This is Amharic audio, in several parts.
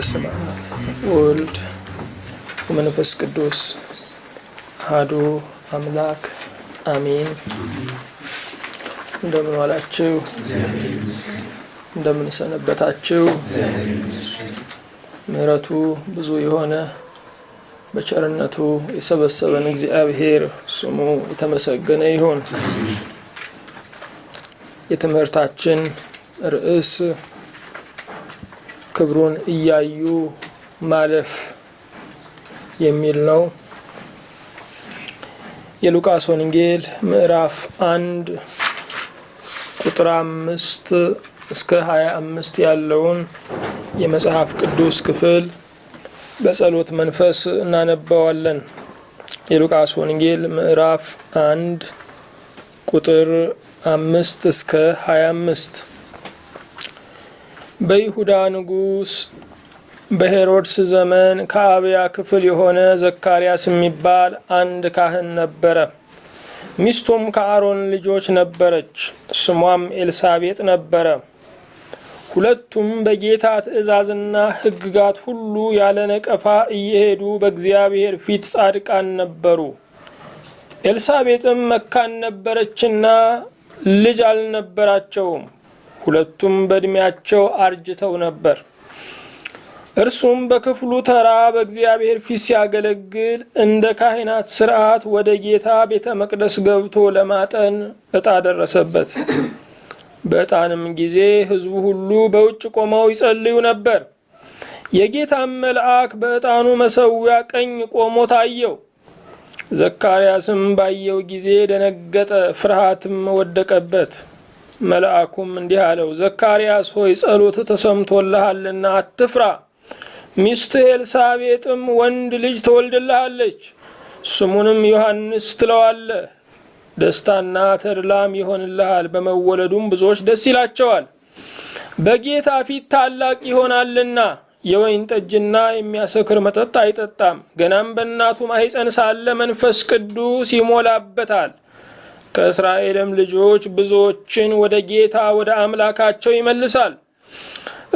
በስመ አብ ወወልድ ወመንፈስ ቅዱስ አሐዱ አምላክ አሜን። እንደምን ዋላችሁ? እንደምን ሰነበታችሁ? ምሕረቱ ብዙ የሆነ በቸርነቱ የሰበሰበን እግዚአብሔር ስሙ የተመሰገነ ይሁን። የትምህርታችን ርዕስ ክብሩን እያዩ ማለፍ የሚል ነው። የሉቃስ ወንጌል ምዕራፍ 1 ቁጥር 5 እስከ 25 ያለውን የመጽሐፍ ቅዱስ ክፍል በጸሎት መንፈስ እናነባዋለን። የሉቃስ ወንጌል ምዕራፍ 1 ቁጥር 5 እስከ 25። በይሁዳ ንጉሥ በሄሮድስ ዘመን ከአብያ ክፍል የሆነ ዘካርያስ የሚባል አንድ ካህን ነበረ። ሚስቱም ከአሮን ልጆች ነበረች፣ ስሟም ኤልሳቤጥ ነበረ። ሁለቱም በጌታ ትእዛዝና ሕግጋት ሁሉ ያለ ነቀፋ እየሄዱ በእግዚአብሔር ፊት ጻድቃን ነበሩ። ኤልሳቤጥም መካን ነበረችና ልጅ አልነበራቸውም። ሁለቱም በእድሜያቸው አርጅተው ነበር። እርሱም በክፍሉ ተራ በእግዚአብሔር ፊት ሲያገለግል እንደ ካህናት ሥርዓት ወደ ጌታ ቤተ መቅደስ ገብቶ ለማጠን ዕጣ ደረሰበት። በዕጣንም ጊዜ ሕዝቡ ሁሉ በውጭ ቆመው ይጸልዩ ነበር። የጌታም መልአክ በዕጣኑ መሠዊያ ቀኝ ቆሞ ታየው። ዘካርያስም ባየው ጊዜ ደነገጠ፣ ፍርሃትም ወደቀበት። መልአኩም እንዲህ አለው፣ ዘካርያስ ሆይ ጸሎት ተሰምቶልሃልና አትፍራ። ሚስትህ ኤልሳቤጥም ወንድ ልጅ ትወልድልሃለች፣ ስሙንም ዮሐንስ ትለዋለህ። ደስታና ተድላም ይሆንልሃል፣ በመወለዱም ብዙዎች ደስ ይላቸዋል። በጌታ ፊት ታላቅ ይሆናልና የወይን ጠጅና የሚያሰክር መጠጥ አይጠጣም። ገናም በእናቱ ማኅፀን ሳለ መንፈስ ቅዱስ ይሞላበታል። ከእስራኤልም ልጆች ብዙዎችን ወደ ጌታ ወደ አምላካቸው ይመልሳል።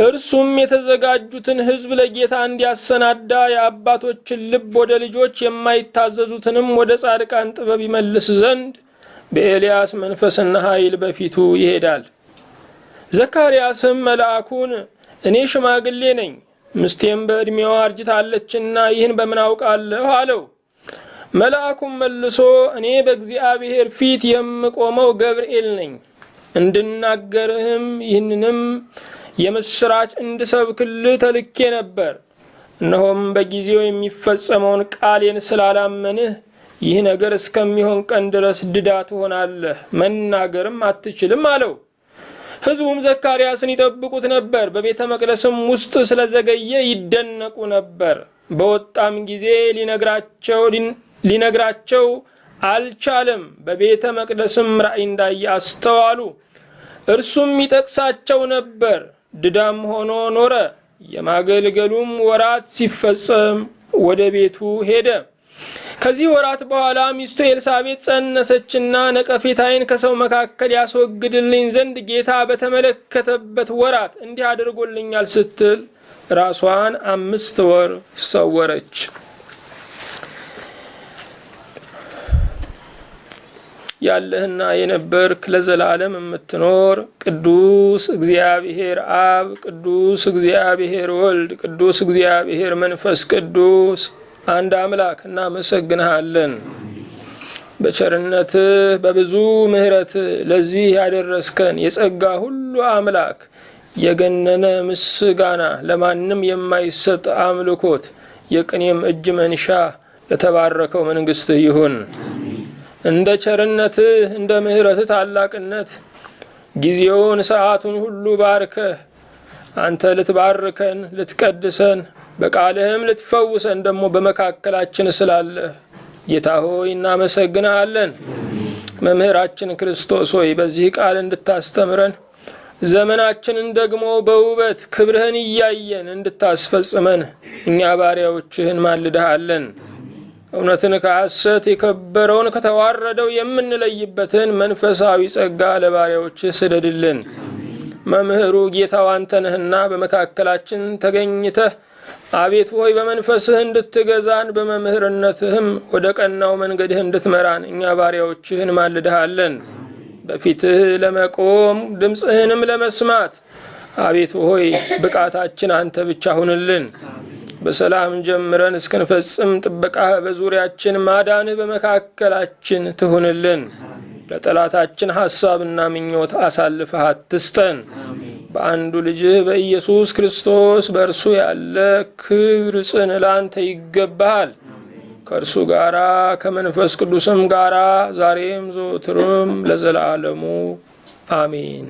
እርሱም የተዘጋጁትን ሕዝብ ለጌታ እንዲያሰናዳ የአባቶችን ልብ ወደ ልጆች የማይታዘዙትንም ወደ ጻድቃን ጥበብ ይመልስ ዘንድ በኤልያስ መንፈስና ኃይል በፊቱ ይሄዳል። ዘካርያስም መልአኩን እኔ ሽማግሌ ነኝ፣ ምስቴም በዕድሜዋ አርጅታለችና ይህን በምን አውቃለሁ አለው። መልአኩም መልሶ እኔ በእግዚአብሔር ፊት የምቆመው ገብርኤል ነኝ፣ እንድናገርህም ይህንንም የምስራች እንድሰብክልህ ተልኬ ነበር። እነሆም በጊዜው የሚፈጸመውን ቃሌን ስላላመንህ ይህ ነገር እስከሚሆን ቀን ድረስ ድዳ ትሆናለህ፣ መናገርም አትችልም አለው። ሕዝቡም ዘካርያስን ይጠብቁት ነበር፣ በቤተ መቅደስም ውስጥ ስለዘገየ ይደነቁ ነበር። በወጣም ጊዜ ሊነግራቸው አልቻለም። በቤተ መቅደስም ራእይ እንዳየ አስተዋሉ። እርሱም ይጠቅሳቸው ነበር። ድዳም ሆኖ ኖረ። የማገልገሉም ወራት ሲፈጸም ወደ ቤቱ ሄደ። ከዚህ ወራት በኋላ ሚስቱ ኤልሳቤጥ ጸነሰችና ነቀፌታዬን ከሰው መካከል ያስወግድልኝ ዘንድ ጌታ በተመለከተበት ወራት እንዲህ አድርጎልኛል ስትል ራሷን 5 ወር ሰወረች። ያለህና የነበርክ ለዘላለም የምትኖር ቅዱስ እግዚአብሔር አብ፣ ቅዱስ እግዚአብሔር ወልድ፣ ቅዱስ እግዚአብሔር መንፈስ ቅዱስ አንድ አምላክ እናመሰግንሃለን። በቸርነትህ በብዙ ምሕረትህ ለዚህ ያደረስከን የጸጋ ሁሉ አምላክ የገነነ ምስጋና ለማንም የማይሰጥ አምልኮት የቅኔም እጅ መንሻ ለተባረከው መንግሥትህ ይሁን። እንደ ቸርነትህ እንደ ምሕረትህ ታላቅነት ጊዜውን ሰዓቱን ሁሉ ባርከህ አንተ ልትባርከን ልትቀድሰን በቃልህም ልትፈውሰን ደግሞ በመካከላችን ስላለህ ጌታ ሆይ እናመሰግንሃለን። መምህራችን ክርስቶስ ሆይ በዚህ ቃል እንድታስተምረን ዘመናችንን ደግሞ በውበት ክብርህን እያየን እንድታስፈጽመን እኛ ባሪያዎችህን ማልደሃለን። እውነትን ከሐሰት የከበረውን ከተዋረደው የምንለይበትን መንፈሳዊ ጸጋ ለባሪያዎችህ ስደድልን። መምህሩ ጌታው አንተ ነህና በመካከላችን ተገኝተህ አቤቱ ሆይ በመንፈስህ እንድትገዛን በመምህርነትህም ወደ ቀናው መንገድህ እንድትመራን እኛ ባሪያዎችህን ማልደሃለን። በፊትህ ለመቆም ድምጽህንም ለመስማት አቤቱ ሆይ ብቃታችን አንተ ብቻ ሁንልን። በሰላም ጀምረን እስክንፈጽም ጥበቃህ በዙሪያችን ማዳንህ በመካከላችን ትሁንልን። ለጠላታችን ሐሳብና ምኞት አሳልፈህ አትስጠን። በአንዱ ልጅህ በኢየሱስ ክርስቶስ በእርሱ ያለ ክብር ጽን ላንተ ይገባሃል። ከእርሱ ጋራ ከመንፈስ ቅዱስም ጋራ ዛሬም ዘወትርም ለዘላለሙ አሜን።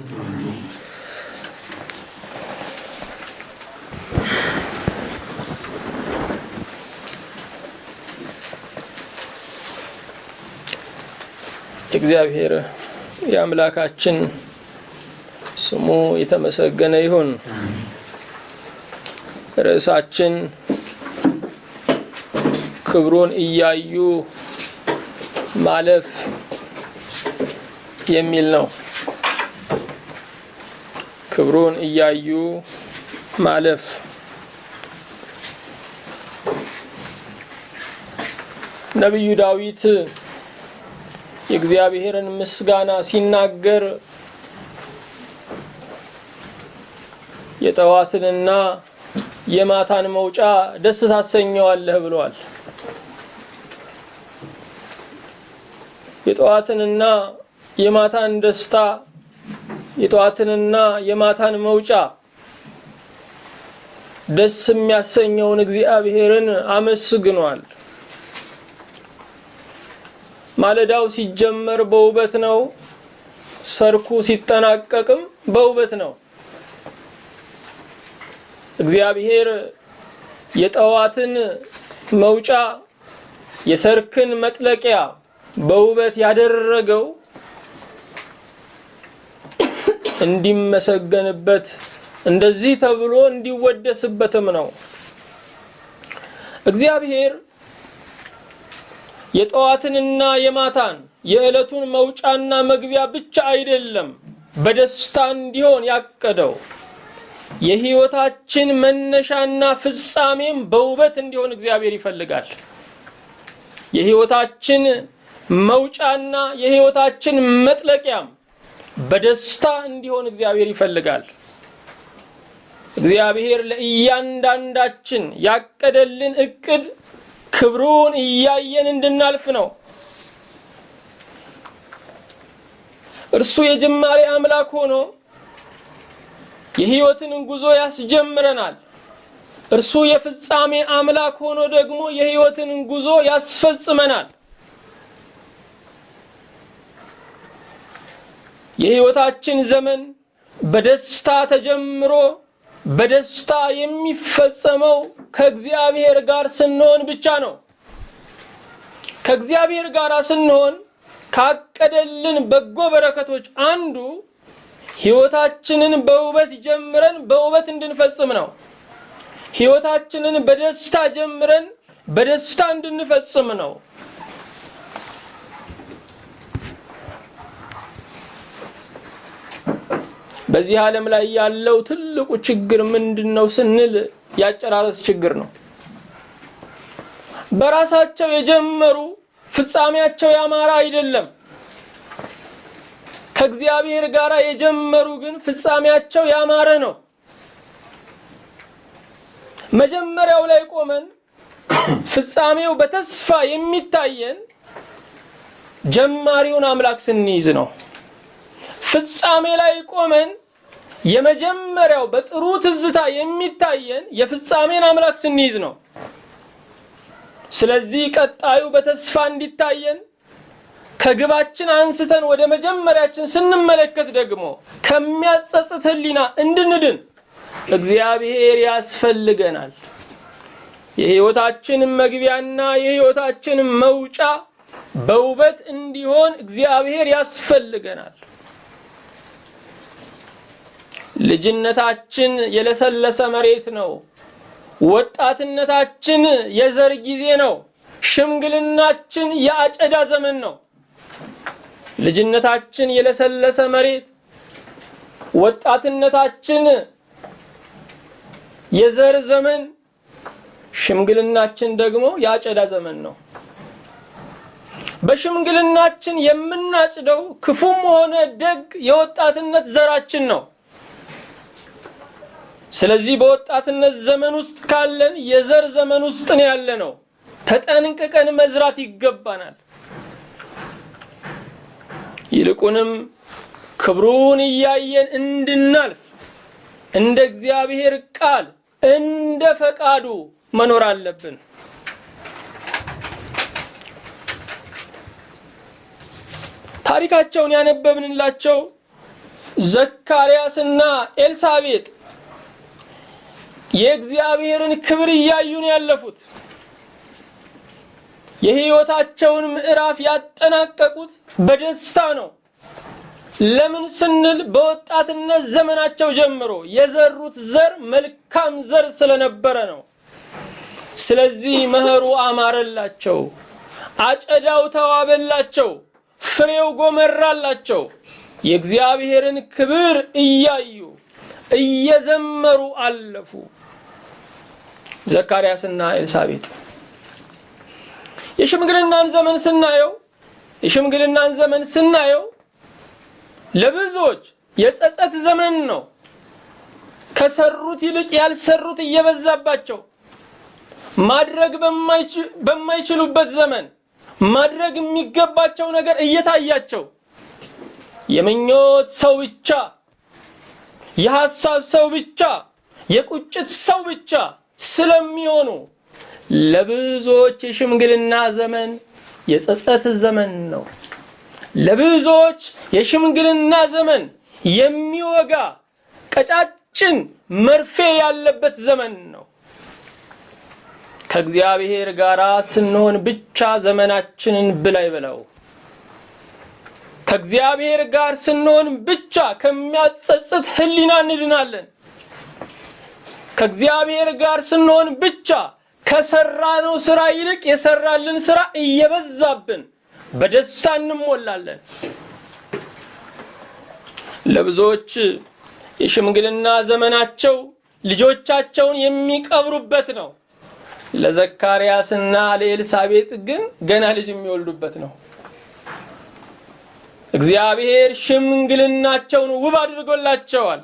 እግዚአብሔር የአምላካችን ስሙ የተመሰገነ ይሁን። ርዕሳችን ክብሩን እያዩ ማለፍ የሚል ነው። ክብሩን እያዩ ማለፍ። ነቢዩ ዳዊት የእግዚአብሔርን ምስጋና ሲናገር የጠዋትንና የማታን መውጫ ደስ ታሰኘዋለህ ብሏል። የጠዋትንና የማታን ደስታ፣ የጠዋትንና የማታን መውጫ ደስ የሚያሰኘውን እግዚአብሔርን አመስግኗል። ማለዳው ሲጀመር በውበት ነው፣ ሰርኩ ሲጠናቀቅም በውበት ነው። እግዚአብሔር የጠዋትን መውጫ የሰርክን መጥለቂያ በውበት ያደረገው እንዲመሰገንበት እንደዚህ ተብሎ እንዲወደስበትም ነው። እግዚአብሔር የጠዋትንና የማታን የዕለቱን መውጫና መግቢያ ብቻ አይደለም በደስታ እንዲሆን ያቀደው፣ የሕይወታችን መነሻና ፍጻሜም በውበት እንዲሆን እግዚአብሔር ይፈልጋል። የሕይወታችን መውጫና የሕይወታችን መጥለቂያም በደስታ እንዲሆን እግዚአብሔር ይፈልጋል። እግዚአብሔር ለእያንዳንዳችን ያቀደልን እቅድ ክብሩን እያየን እንድናልፍ ነው። እርሱ የጅማሬ አምላክ ሆኖ የሕይወትን ጉዞ ያስጀምረናል። እርሱ የፍጻሜ አምላክ ሆኖ ደግሞ የሕይወትን ጉዞ ያስፈጽመናል። የሕይወታችን ዘመን በደስታ ተጀምሮ በደስታ የሚፈጸመው ከእግዚአብሔር ጋር ስንሆን ብቻ ነው። ከእግዚአብሔር ጋር ስንሆን ካቀደልን በጎ በረከቶች አንዱ ሕይወታችንን በውበት ጀምረን በውበት እንድንፈጽም ነው። ሕይወታችንን በደስታ ጀምረን በደስታ እንድንፈጽም ነው። በዚህ ዓለም ላይ ያለው ትልቁ ችግር ምንድነው ስንል ያጨራረስ ችግር ነው። በራሳቸው የጀመሩ ፍጻሜያቸው ያማረ አይደለም። ከእግዚአብሔር ጋር የጀመሩ ግን ፍጻሜያቸው ያማረ ነው። መጀመሪያው ላይ ቆመን ፍጻሜው በተስፋ የሚታየን ጀማሪውን አምላክ ስንይዝ ነው። ፍጻሜ ላይ ቆመን የመጀመሪያው በጥሩ ትዝታ የሚታየን የፍጻሜን አምላክ ስንይዝ ነው። ስለዚህ ቀጣዩ በተስፋ እንዲታየን ከግባችን አንስተን ወደ መጀመሪያችን ስንመለከት ደግሞ ከሚያጸጽት ሕሊና እንድንድን እግዚአብሔር ያስፈልገናል። የሕይወታችን መግቢያና የሕይወታችን መውጫ በውበት እንዲሆን እግዚአብሔር ያስፈልገናል። ልጅነታችን የለሰለሰ መሬት ነው። ወጣትነታችን የዘር ጊዜ ነው። ሽምግልናችን የአጨዳ ዘመን ነው። ልጅነታችን የለሰለሰ መሬት፣ ወጣትነታችን የዘር ዘመን፣ ሽምግልናችን ደግሞ ያጨዳ ዘመን ነው። በሽምግልናችን የምናጭደው ክፉም ሆነ ደግ የወጣትነት ዘራችን ነው። ስለዚህ በወጣትነት ዘመን ውስጥ ካለን የዘር ዘመን ውስጥ ነው ያለነው። ተጠንቅቀን መዝራት ይገባናል። ይልቁንም ክብሩን እያየን እንድናልፍ እንደ እግዚአብሔር ቃል እንደ ፈቃዱ መኖር አለብን። ታሪካቸውን ያነበብንላቸው ዘካርያስና ኤልሳቤጥ የእግዚአብሔርን ክብር እያዩ ነው ያለፉት። የሕይወታቸውን ምዕራፍ ያጠናቀቁት በደስታ ነው። ለምን ስንል በወጣትነት ዘመናቸው ጀምሮ የዘሩት ዘር መልካም ዘር ስለነበረ ነው። ስለዚህ መኸሩ አማረላቸው፣ አጨዳው ተዋበላቸው፣ ፍሬው ጎመራላቸው። የእግዚአብሔርን ክብር እያዩ እየዘመሩ አለፉ። ዘካርያስና ኤልሳቤጥ የሽምግልናን ዘመን ስናየው ለብዙዎች የጸጸት ዘመን ነው። ከሰሩት ይልቅ ያልሰሩት እየበዛባቸው ማድረግ በማይችሉበት ዘመን ማድረግ የሚገባቸው ነገር እየታያቸው የምኞት ሰው ብቻ፣ የሐሳብ ሰው ብቻ፣ የቁጭት ሰው ብቻ ስለሚሆኑ ለብዙዎች የሽምግልና ዘመን የጸጸት ዘመን ነው። ለብዙዎች የሽምግልና ዘመን የሚወጋ ቀጫጭን መርፌ ያለበት ዘመን ነው። ከእግዚአብሔር ጋር ስንሆን ብቻ ዘመናችንን ብላይ በለው። ከእግዚአብሔር ጋር ስንሆን ብቻ ከሚያጸጽት ሕሊና እንድናለን። ከእግዚአብሔር ጋር ስንሆን ብቻ ከሰራነው ስራ ይልቅ የሰራልን ስራ እየበዛብን በደስታ እንሞላለን። ለብዙዎች የሽምግልና ዘመናቸው ልጆቻቸውን የሚቀብሩበት ነው። ለዘካርያስና ለኤልሳቤጥ ግን ገና ልጅ የሚወልዱበት ነው። እግዚአብሔር ሽምግልናቸውን ውብ አድርጎላቸዋል።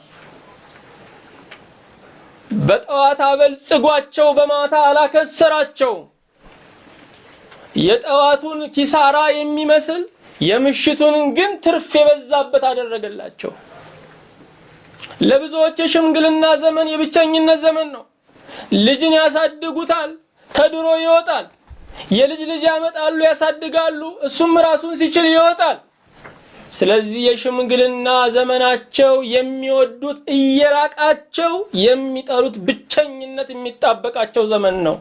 በጠዋት አበልጽጓቸው በማታ አላከሰራቸው። የጠዋቱን ኪሳራ የሚመስል የምሽቱን ግን ትርፍ የበዛበት አደረገላቸው። ለብዙዎች የሽምግልና ዘመን የብቸኝነት ዘመን ነው። ልጅን ያሳድጉታል፣ ተድሮ ይወጣል። የልጅ ልጅ ያመጣሉ፣ ያሳድጋሉ፣ እሱም ራሱን ሲችል ይወጣል። ስለዚህ የሽምግልና ዘመናቸው የሚወዱት እየራቃቸው የሚጠሉት ብቸኝነት የሚጣበቃቸው ዘመን ነው።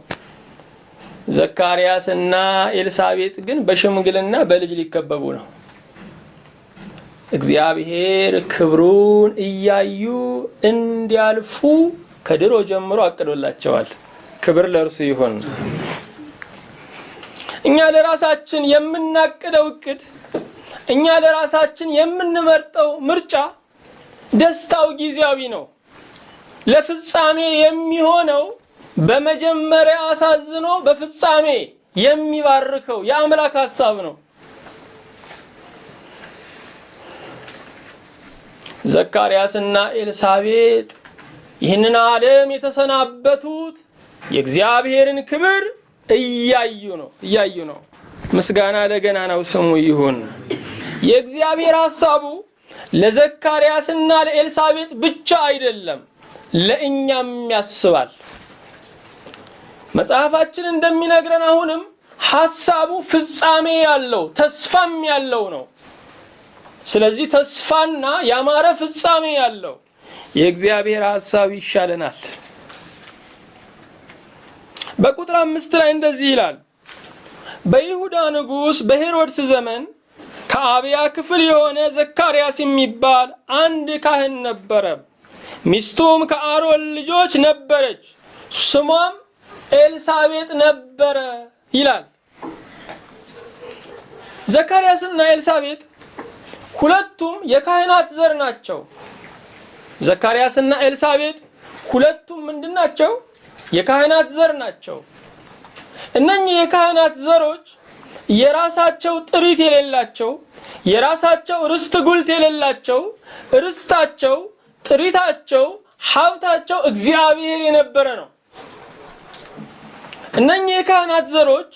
ዘካርያስና ኤልሳቤጥ ግን በሽምግልና በልጅ ሊከበቡ ነው። እግዚአብሔር ክብሩን እያዩ እንዲያልፉ ከድሮ ጀምሮ አቅዶላቸዋል። ክብር ለእርሱ ይሁን። እኛ ለራሳችን የምናቅደው እቅድ፣ እኛ ለራሳችን የምንመርጠው ምርጫ ደስታው ጊዜያዊ ነው። ለፍጻሜ የሚሆነው በመጀመሪያ አሳዝኖ በፍጻሜ የሚባርከው የአምላክ ሐሳብ ነው። ዘካርያስና ኤልሳቤጥ ይህንን ዓለም የተሰናበቱት የእግዚአብሔርን ክብር እያዩ ነው። ምስጋና ለገናናው ስሙ ይሁን። የእግዚአብሔር ሐሳቡ ለዘካርያስና ለኤልሳቤጥ ብቻ አይደለም፣ ለእኛም ያስባል። መጽሐፋችን እንደሚነግረን አሁንም ሐሳቡ ፍጻሜ ያለው ተስፋም ያለው ነው። ስለዚህ ተስፋና ያማረ ፍጻሜ ያለው የእግዚአብሔር ሐሳብ ይሻለናል። በቁጥር 5 ላይ እንደዚህ ይላል። በይሁዳ ንጉሥ በሄሮድስ ዘመን ከአብያ ክፍል የሆነ ዘካርያስ የሚባል አንድ ካህን ነበረ። ሚስቱም ከአሮን ልጆች ነበረች፣ ስሟም ኤልሳቤጥ ነበረ ይላል። ዘካርያስና ኤልሳቤጥ ሁለቱም የካህናት ዘር ናቸው። ዘካርያስና ኤልሳቤጥ ሁለቱም ምንድናቸው? የካህናት ዘር ናቸው። እነኚህ የካህናት ዘሮች የራሳቸው ጥሪት የሌላቸው፣ የራሳቸው ርስት ጉልት የሌላቸው፣ ርስታቸው፣ ጥሪታቸው፣ ሀብታቸው እግዚአብሔር የነበረ ነው። እነኚህ የካህናት ዘሮች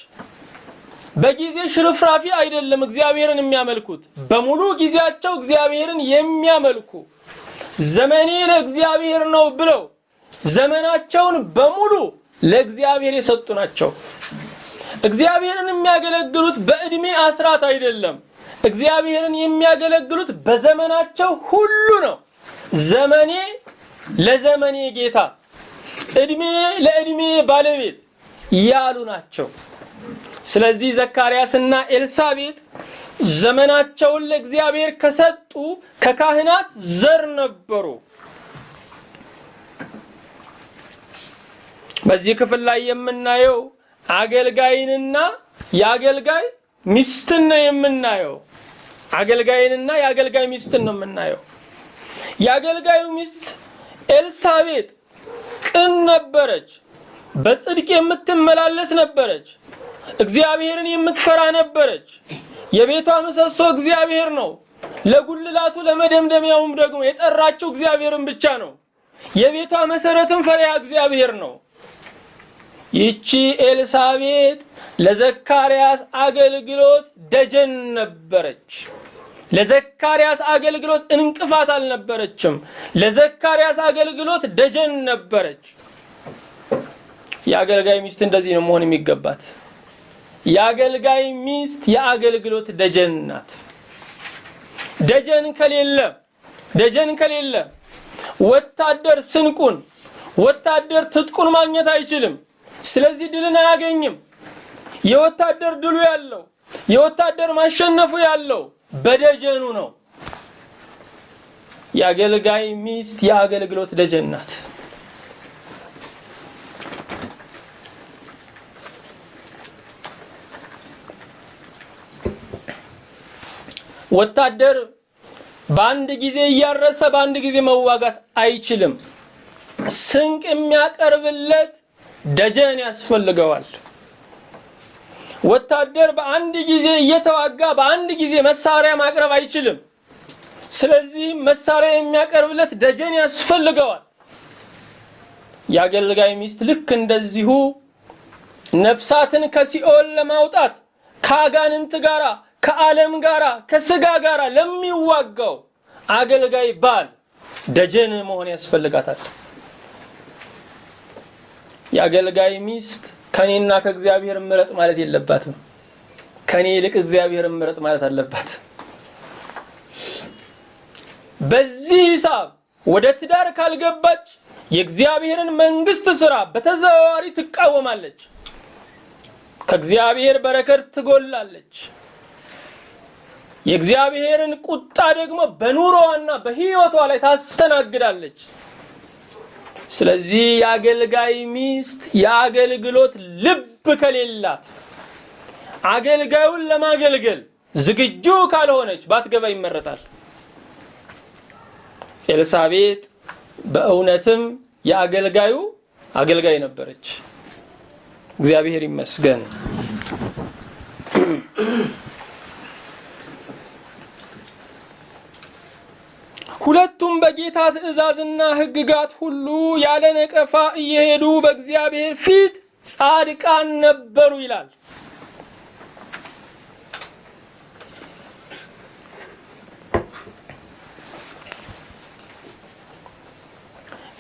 በጊዜ ሽርፍራፊ አይደለም እግዚአብሔርን የሚያመልኩት፣ በሙሉ ጊዜያቸው እግዚአብሔርን የሚያመልኩ ዘመኔ ለእግዚአብሔር ነው ብለው ዘመናቸውን በሙሉ ለእግዚአብሔር የሰጡ ናቸው። እግዚአብሔርን የሚያገለግሉት በእድሜ አስራት አይደለም። እግዚአብሔርን የሚያገለግሉት በዘመናቸው ሁሉ ነው። ዘመኔ ለዘመኔ ጌታ፣ እድሜ ለእድሜ ባለቤት ያሉ ናቸው። ስለዚህ ዘካርያስና ኤልሳቤጥ ዘመናቸውን ለእግዚአብሔር ከሰጡ ከካህናት ዘር ነበሩ። በዚህ ክፍል ላይ የምናየው አገልጋይንና የአገልጋይ ሚስትን ነው የምናየው። አገልጋይንና የአገልጋይ ሚስትን ነው የምናየው። የአገልጋዩ ሚስት ኤልሳቤጥ ቅን ነበረች፣ በጽድቅ የምትመላለስ ነበረች፣ እግዚአብሔርን የምትፈራ ነበረች። የቤቷ ምሰሶ እግዚአብሔር ነው። ለጉልላቱ ለመደምደሚያውም ደግሞ የጠራችው እግዚአብሔርን ብቻ ነው። የቤቷ መሰረትም ፈሪሃ እግዚአብሔር ነው። ይቺ ኤልሳቤጥ ለዘካርያስ አገልግሎት ደጀን ነበረች። ለዘካርያስ አገልግሎት እንቅፋት አልነበረችም። ለዘካርያስ አገልግሎት ደጀን ነበረች። የአገልጋይ ሚስት እንደዚህ ነው መሆን የሚገባት። የአገልጋይ ሚስት የአገልግሎት ደጀን ናት። ደጀን ከሌለ ወታደር ስንቁን፣ ወታደር ትጥቁን ማግኘት አይችልም። ስለዚህ ድልን አያገኝም። የወታደር ድሉ ያለው፣ የወታደር ማሸነፉ ያለው በደጀኑ ነው። የአገልጋይ ሚስት የአገልግሎት ደጀን ናት። ወታደር በአንድ ጊዜ እያረሰ በአንድ ጊዜ መዋጋት አይችልም። ስንቅ የሚያቀርብለት ደጀን ያስፈልገዋል። ወታደር በአንድ ጊዜ እየተዋጋ በአንድ ጊዜ መሳሪያ ማቅረብ አይችልም። ስለዚህ መሳሪያ የሚያቀርብለት ደጀን ያስፈልገዋል። የአገልጋይ ሚስት ልክ እንደዚሁ ነፍሳትን ከሲኦል ለማውጣት ከአጋንንት ጋራ፣ ከዓለም ጋራ፣ ከስጋ ጋራ ለሚዋጋው አገልጋይ ባል ደጀን መሆን ያስፈልጋታል። የአገልጋይ ሚስት ከኔና ከእግዚአብሔር ምረጥ ማለት የለባትም። ከኔ ይልቅ እግዚአብሔር ምረጥ ማለት አለባት። በዚህ ሂሳብ ወደ ትዳር ካልገባች የእግዚአብሔርን መንግስት ስራ በተዘዋዋሪ ትቃወማለች። ከእግዚአብሔር በረከት ትጎላለች። የእግዚአብሔርን ቁጣ ደግሞ በኑሮዋና በህይወቷ ላይ ታስተናግዳለች። ስለዚህ የአገልጋይ ሚስት የአገልግሎት ልብ ከሌላት፣ አገልጋዩን ለማገልገል ዝግጁ ካልሆነች ባትገባ ይመረጣል። ኤልሳቤጥ በእውነትም የአገልጋዩ አገልጋይ ነበረች። እግዚአብሔር ይመስገን። ሁለቱም በጌታ ትእዛዝና ሕግጋት ሁሉ ያለ ነቀፋ እየሄዱ በእግዚአብሔር ፊት ጻድቃን ነበሩ ይላል።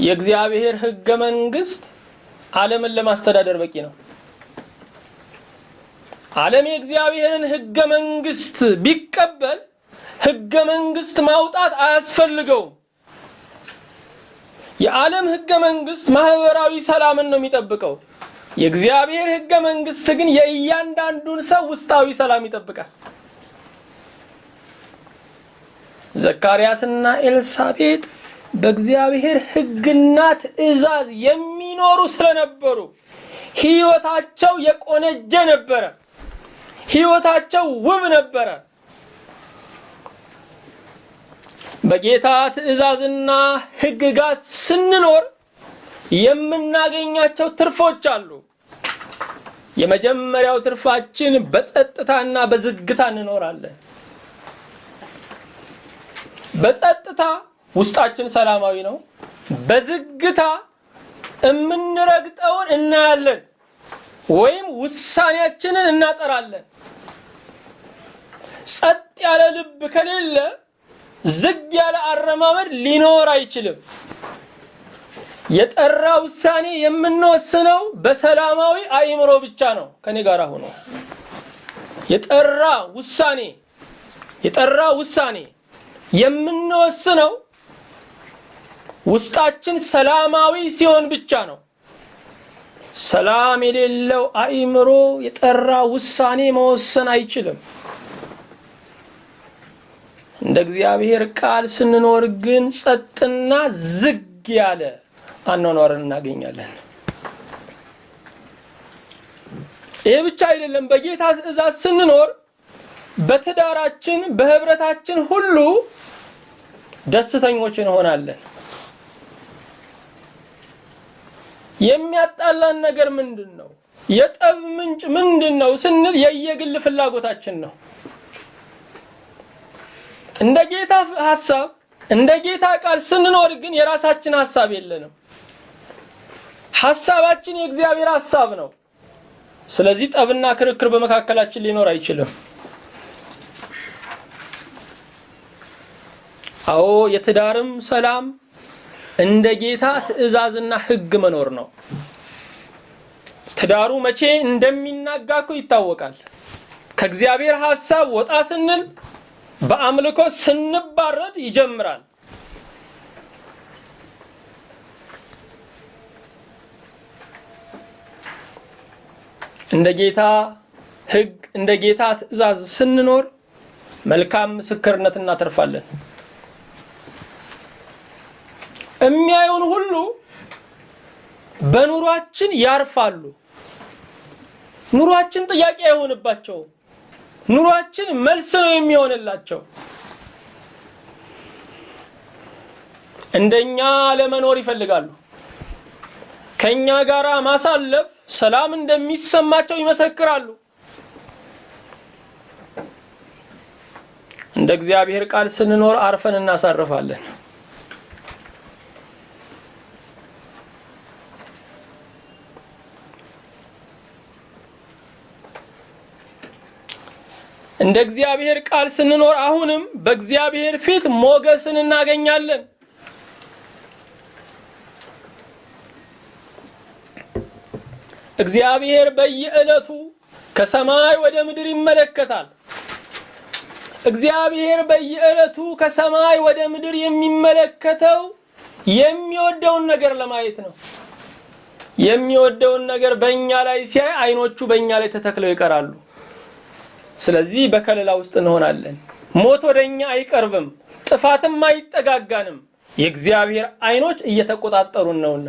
የእግዚአብሔር ሕገ መንግስት ዓለምን ለማስተዳደር በቂ ነው። ዓለም የእግዚአብሔርን ሕገ መንግስት ቢቀበል ሕገ መንግስት ማውጣት አያስፈልገውም። የዓለም ሕገ መንግስት ማህበራዊ ሰላምን ነው የሚጠብቀው። የእግዚአብሔር ሕገ መንግስት ግን የእያንዳንዱን ሰው ውስጣዊ ሰላም ይጠብቃል። ዘካርያስና ኤልሳቤጥ በእግዚአብሔር ሕግና ትእዛዝ የሚኖሩ ስለነበሩ ህይወታቸው የቆነጀ ነበረ። ህይወታቸው ውብ ነበረ። በጌታ ትእዛዝና ሕግጋት ስንኖር የምናገኛቸው ትርፎች አሉ። የመጀመሪያው ትርፋችን በጸጥታና በዝግታ እንኖራለን። በጸጥታ ውስጣችን ሰላማዊ ነው። በዝግታ እምንረግጠውን እናያለን ወይም ውሳኔያችንን እናጠራለን። ጸጥ ያለ ልብ ከሌለ ዝግ ያለ አረማመድ ሊኖር አይችልም። የጠራ ውሳኔ የምንወስነው በሰላማዊ አእምሮ ብቻ ነው። ከኔ ጋር ሆኖ የጠራ ውሳኔ የምንወስነው ውስጣችን ሰላማዊ ሲሆን ብቻ ነው። ሰላም የሌለው አእምሮ የጠራ ውሳኔ መወሰን አይችልም። እንደ እግዚአብሔር ቃል ስንኖር ግን ጸጥና ዝግ ያለ አኗኗርን እናገኛለን። ይሄ ብቻ አይደለም። በጌታ ትእዛዝ ስንኖር በትዳራችን በህብረታችን ሁሉ ደስተኞች እንሆናለን። የሚያጣላን ነገር ምንድነው? የጠብ ምንጭ ምንድነው ስንል የየግል ፍላጎታችን ነው። እንደ ጌታ ሐሳብ እንደ ጌታ ቃል ስንኖር ግን የራሳችን ሐሳብ የለንም። ሐሳባችን የእግዚአብሔር ሐሳብ ነው። ስለዚህ ጠብና ክርክር በመካከላችን ሊኖር አይችልም። አዎ የትዳርም ሰላም እንደ ጌታ ትእዛዝና ሕግ መኖር ነው። ትዳሩ መቼ እንደሚናጋኩ ይታወቃል። ከእግዚአብሔር ሐሳብ ወጣ ስንል በአምልኮ ስንባረድ ይጀምራል። እንደ ጌታ ሕግ እንደ ጌታ ትእዛዝ ስንኖር መልካም ምስክርነት እናተርፋለን። የሚያዩን ሁሉ በኑሯችን ያርፋሉ። ኑሯችን ጥያቄ አይሆንባቸው። ኑሯችን መልስ ነው የሚሆንላቸው። እንደኛ ለመኖር ይፈልጋሉ። ከኛ ጋራ ማሳለፍ ሰላም እንደሚሰማቸው ይመሰክራሉ። እንደ እግዚአብሔር ቃል ስንኖር አርፈን እናሳርፋለን። እንደ እግዚአብሔር ቃል ስንኖር አሁንም በእግዚአብሔር ፊት ሞገስን እናገኛለን። እግዚአብሔር በየዕለቱ ከሰማይ ወደ ምድር ይመለከታል። እግዚአብሔር በየዕለቱ ከሰማይ ወደ ምድር የሚመለከተው የሚወደውን ነገር ለማየት ነው። የሚወደውን ነገር በእኛ ላይ ሲያይ አይኖቹ በእኛ ላይ ተተክለው ይቀራሉ። ስለዚህ በከለላ ውስጥ እንሆናለን። ሞት ወደኛ አይቀርብም፣ ጥፋትም አይጠጋጋንም። የእግዚአብሔር አይኖች እየተቆጣጠሩን ነውና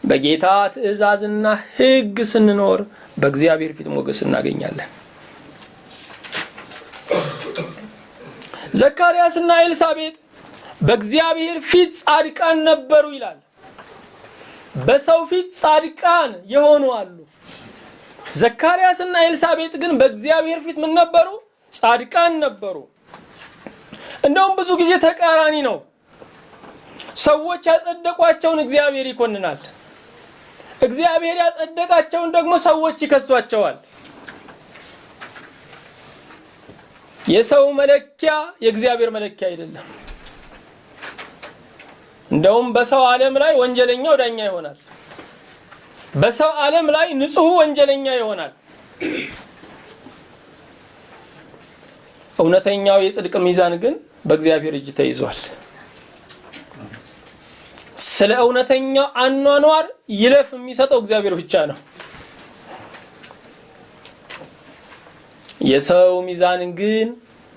በጌታ ትእዛዝና ሕግ ስንኖር በእግዚአብሔር ፊት ሞገስ እናገኛለን። ዘካርያስና ኤልሳቤጥ በእግዚአብሔር ፊት ጻድቃን ነበሩ ይላል። በሰው ፊት ጻድቃን የሆኑ አሉ። ዘካርያስና ኤልሳቤጥ ግን በእግዚአብሔር ፊት ምን ነበሩ? ጻድቃን ነበሩ። እንደውም ብዙ ጊዜ ተቃራኒ ነው። ሰዎች ያጸደቋቸውን እግዚአብሔር ይኮንናል። እግዚአብሔር ያጸደቃቸውን ደግሞ ሰዎች ይከሷቸዋል። የሰው መለኪያ የእግዚአብሔር መለኪያ አይደለም። እንደውም በሰው ዓለም ላይ ወንጀለኛው ዳኛ ይሆናል። በሰው ዓለም ላይ ንጹህ ወንጀለኛ ይሆናል። እውነተኛው የጽድቅ ሚዛን ግን በእግዚአብሔር እጅ ተይዟል። ስለ እውነተኛው አኗኗር ይለፍ የሚሰጠው እግዚአብሔር ብቻ ነው። የሰው ሚዛን ግን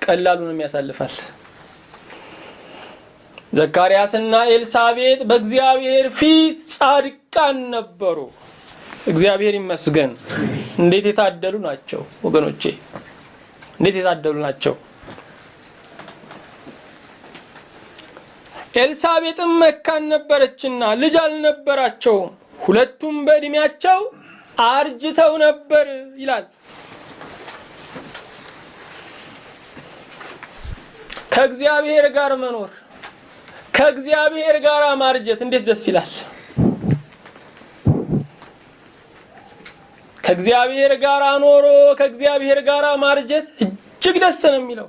ቀላሉንም ያሳልፋል። ዘካርያስና ኤልሳቤጥ በእግዚአብሔር ፊት ጻድቃን ነበሩ። እግዚአብሔር ይመስገን። እንዴት የታደሉ ናቸው ወገኖቼ! እንዴት የታደሉ ናቸው! ኤልሳቤጥም መካን ነበረችና ልጅ አልነበራቸውም፣ ሁለቱም በእድሜያቸው አርጅተው ነበር ይላል። ከእግዚአብሔር ጋር መኖር፣ ከእግዚአብሔር ጋር ማርጀት እንዴት ደስ ይላል! ከእግዚአብሔር ጋር ኖሮ ከእግዚአብሔር ጋር ማርጀት እጅግ ደስ ነው የሚለው።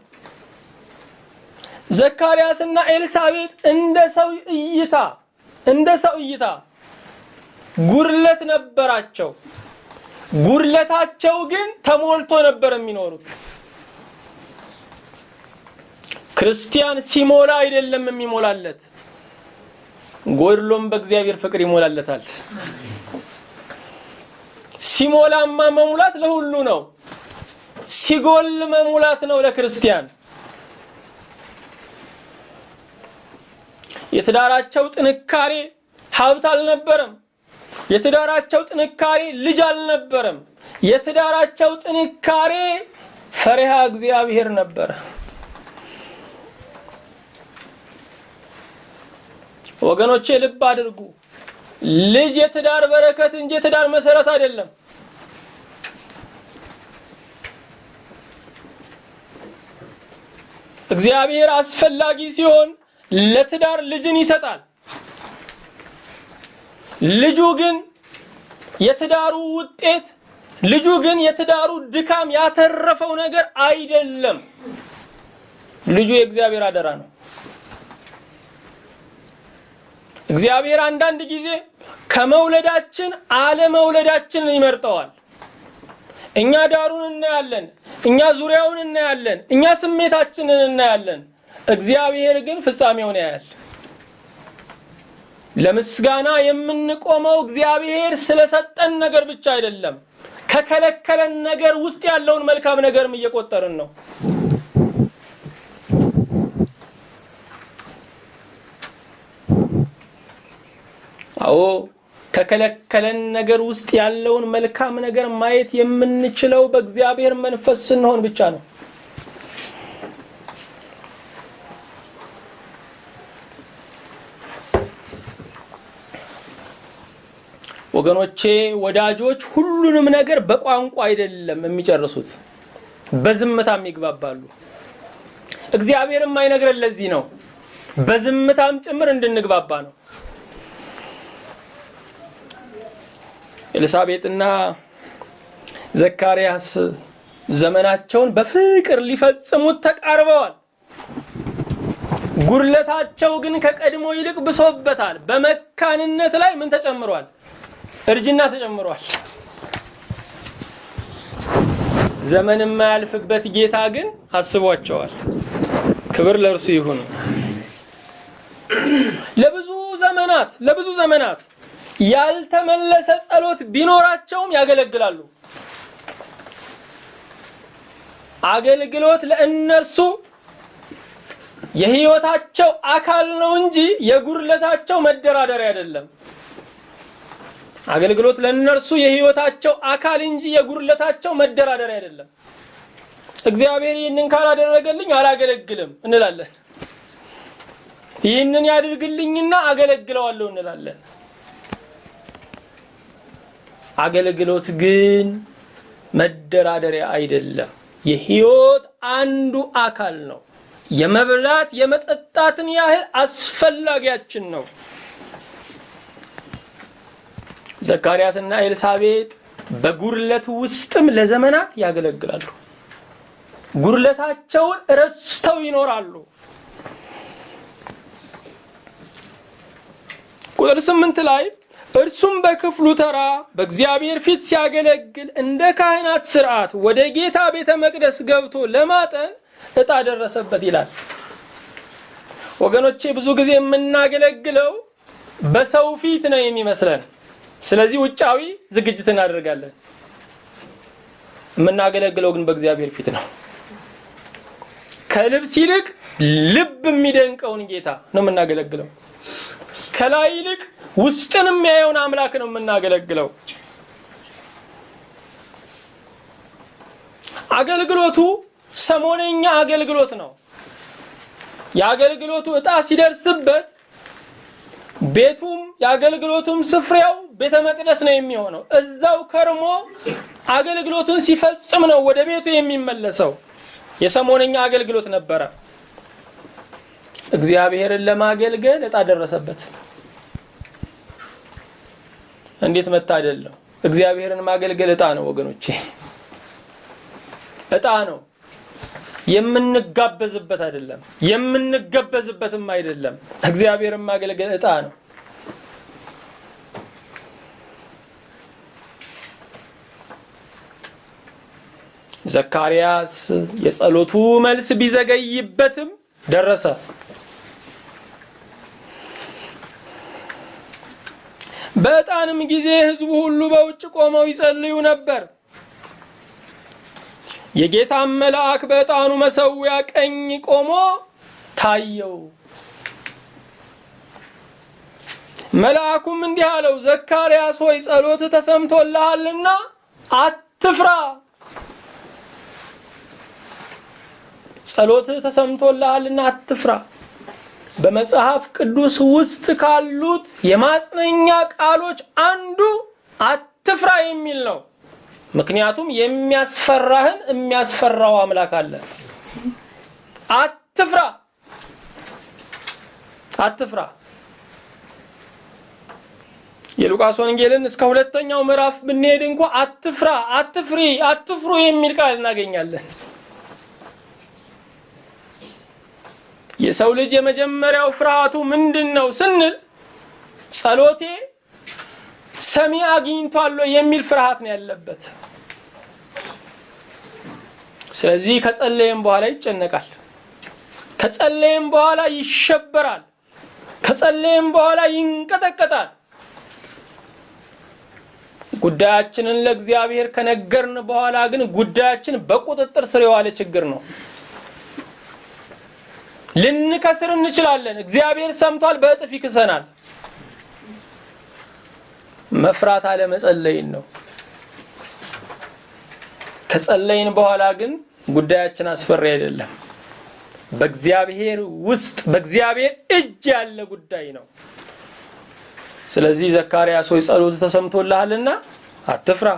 ዘካርያስና ኤልሳቤጥ እንደ ሰው እይታ ጉድለት ነበራቸው። ጉድለታቸው ግን ተሞልቶ ነበር የሚኖሩት። ክርስቲያን ሲሞላ አይደለም የሚሞላለት፣ ጎድሎም በእግዚአብሔር ፍቅር ይሞላለታል። ሲሞላማ መሙላት ለሁሉ ነው፣ ሲጎል መሙላት ነው ለክርስቲያን። የትዳራቸው ጥንካሬ ሀብት አልነበረም። የትዳራቸው ጥንካሬ ልጅ አልነበረም። የትዳራቸው ጥንካሬ ፈሪሃ እግዚአብሔር ነበረ። ወገኖቼ ልብ አድርጉ። ልጅ የትዳር በረከት እንጂ የትዳር መሰረት አይደለም። እግዚአብሔር አስፈላጊ ሲሆን ለትዳር ልጅን ይሰጣል። ልጁ ግን የትዳሩ ውጤት፣ ልጁ ግን የትዳሩ ድካም ያተረፈው ነገር አይደለም። ልጁ የእግዚአብሔር አደራ ነው። እግዚአብሔር አንዳንድ ጊዜ ከመውለዳችን አለመውለዳችንን ይመርጠዋል። እኛ ዳሩን እናያለን፣ እኛ ዙሪያውን እናያለን፣ እኛ ስሜታችንን እናያለን። እግዚአብሔር ግን ፍጻሜውን ያያል። ለምስጋና የምንቆመው እግዚአብሔር ስለሰጠን ነገር ብቻ አይደለም፣ ከከለከለን ነገር ውስጥ ያለውን መልካም ነገርም እየቆጠርን ነው። አዎ ከከለከለን ነገር ውስጥ ያለውን መልካም ነገር ማየት የምንችለው በእግዚአብሔር መንፈስ ስንሆን ብቻ ነው። ወገኖቼ ወዳጆች፣ ሁሉንም ነገር በቋንቋ አይደለም የሚጨርሱት፣ በዝምታም ይግባባሉ። እግዚአብሔርም አይነግረን ለዚህ ነው፣ በዝምታም ጭምር እንድንግባባ ነው። ኤልሳቤጥና ዘካርያስ ዘመናቸውን በፍቅር ሊፈጽሙት ተቃርበዋል። ጉድለታቸው ግን ከቀድሞ ይልቅ ብሶበታል። በመካንነት ላይ ምን ተጨምሯል? እርጅና ተጨምሯል። ዘመን የማያልፍበት ጌታ ግን አስቧቸዋል። ክብር ለእርሱ ይሁን። ለብዙ ዘመናት ያልተመለሰ ጸሎት ቢኖራቸውም ያገለግላሉ። አገልግሎት ለእነርሱ የህይወታቸው አካል ነው እንጂ የጉድለታቸው መደራደሪያ አይደለም። አገልግሎት ለእነርሱ የህይወታቸው አካል እንጂ የጉድለታቸው መደራደሪያ አይደለም። እግዚአብሔር ይህንን ካላደረገልኝ አላገለግልም እንላለን። ይህንን ያድርግልኝና አገለግለዋለሁ እንላለን። አገልግሎት ግን መደራደሪያ አይደለም፣ የህይወት አንዱ አካል ነው። የመብላት የመጠጣትን ያህል አስፈላጊያችን ነው። ዘካርያስና ኤልሳቤጥ በጉድለት ውስጥም ለዘመናት ያገለግላሉ። ጉድለታቸውን ረስተው ይኖራሉ። ቁጥር 8 ላይ እርሱም በክፍሉ ተራ በእግዚአብሔር ፊት ሲያገለግል እንደ ካህናት ሥርዓት ወደ ጌታ ቤተ መቅደስ ገብቶ ለማጠን ዕጣ ደረሰበት ይላል። ወገኖቼ ብዙ ጊዜ የምናገለግለው በሰው ፊት ነው የሚመስለን። ስለዚህ ውጫዊ ዝግጅት እናደርጋለን። የምናገለግለው ግን በእግዚአብሔር ፊት ነው። ከልብስ ይልቅ ልብ የሚደንቀውን ጌታ ነው የምናገለግለው። ከላይ ይልቅ ውስጥን የሚያየውን አምላክ ነው የምናገለግለው። አገልግሎቱ ሰሞነኛ አገልግሎት ነው። የአገልግሎቱ ዕጣ ሲደርስበት ቤቱም ያገልግሎቱም ስፍራው ቤተ መቅደስ ነው የሚሆነው። እዛው ከርሞ አገልግሎቱን ሲፈጽም ነው ወደ ቤቱ የሚመለሰው። የሰሞነኛ አገልግሎት ነበረ። እግዚአብሔርን ለማገልገል ዕጣ ደረሰበት። እንዴት መታደል ነው! እግዚአብሔርን ማገልገል ዕጣ ነው ወገኖቼ፣ ዕጣ ነው። የምንጋበዝበት አይደለም፣ የምንገበዝበትም አይደለም። እግዚአብሔርን ማገልገል ዕጣ ነው። ዘካርያስ የጸሎቱ መልስ ቢዘገይበትም ደረሰ። በዕጣንም ጊዜ ሕዝቡ ሁሉ በውጭ ቆመው ይጸልዩ ነበር። የጌታም መልአክ በዕጣኑ መሠዊያ ቀኝ ቆሞ ታየው። መልአኩም እንዲህ አለው፣ ዘካርያስ ሆይ ጸሎትህ ተሰምቶልሃልና አትፍራ። ጸሎትህ ተሰምቶልሃልና አትፍራ። በመጽሐፍ ቅዱስ ውስጥ ካሉት የማጽናኛ ቃሎች አንዱ አትፍራ የሚል ነው። ምክንያቱም የሚያስፈራህን የሚያስፈራው አምላክ አለ። አትፍራ፣ አትፍራ። የሉቃስ ወንጌልን እስከ 2ኛው ምዕራፍ ብንሄድ እንኳን አትፍራ፣ አትፍሪ፣ አትፍሩ የሚል ቃል እናገኛለን። የሰው ልጅ የመጀመሪያው ፍርሃቱ ምንድነው ስንል ጸሎቴ ሰሚ አግኝቷል የሚል ፍርሃት ነው ያለበት። ስለዚህ ከጸለየም በኋላ ይጨነቃል፣ ከጸለየም በኋላ ይሸበራል፣ ከጸለየም በኋላ ይንቀጠቀጣል። ጉዳያችንን ለእግዚአብሔር ከነገርን በኋላ ግን ጉዳያችን በቁጥጥር ስር የዋለ ችግር ነው። ልንከስር እንችላለን። እግዚአብሔር ሰምቷል፣ በእጥፍ ይክሰናል። መፍራት አለ መጸለይን ነው። ከጸለይን በኋላ ግን ጉዳያችን አስፈሪ አይደለም። በእግዚአብሔር ውስጥ በእግዚአብሔር እጅ ያለ ጉዳይ ነው። ስለዚህ ዘካርያስ ሆይ ጸሎት ተሰምቶልሃልና አትፍራ።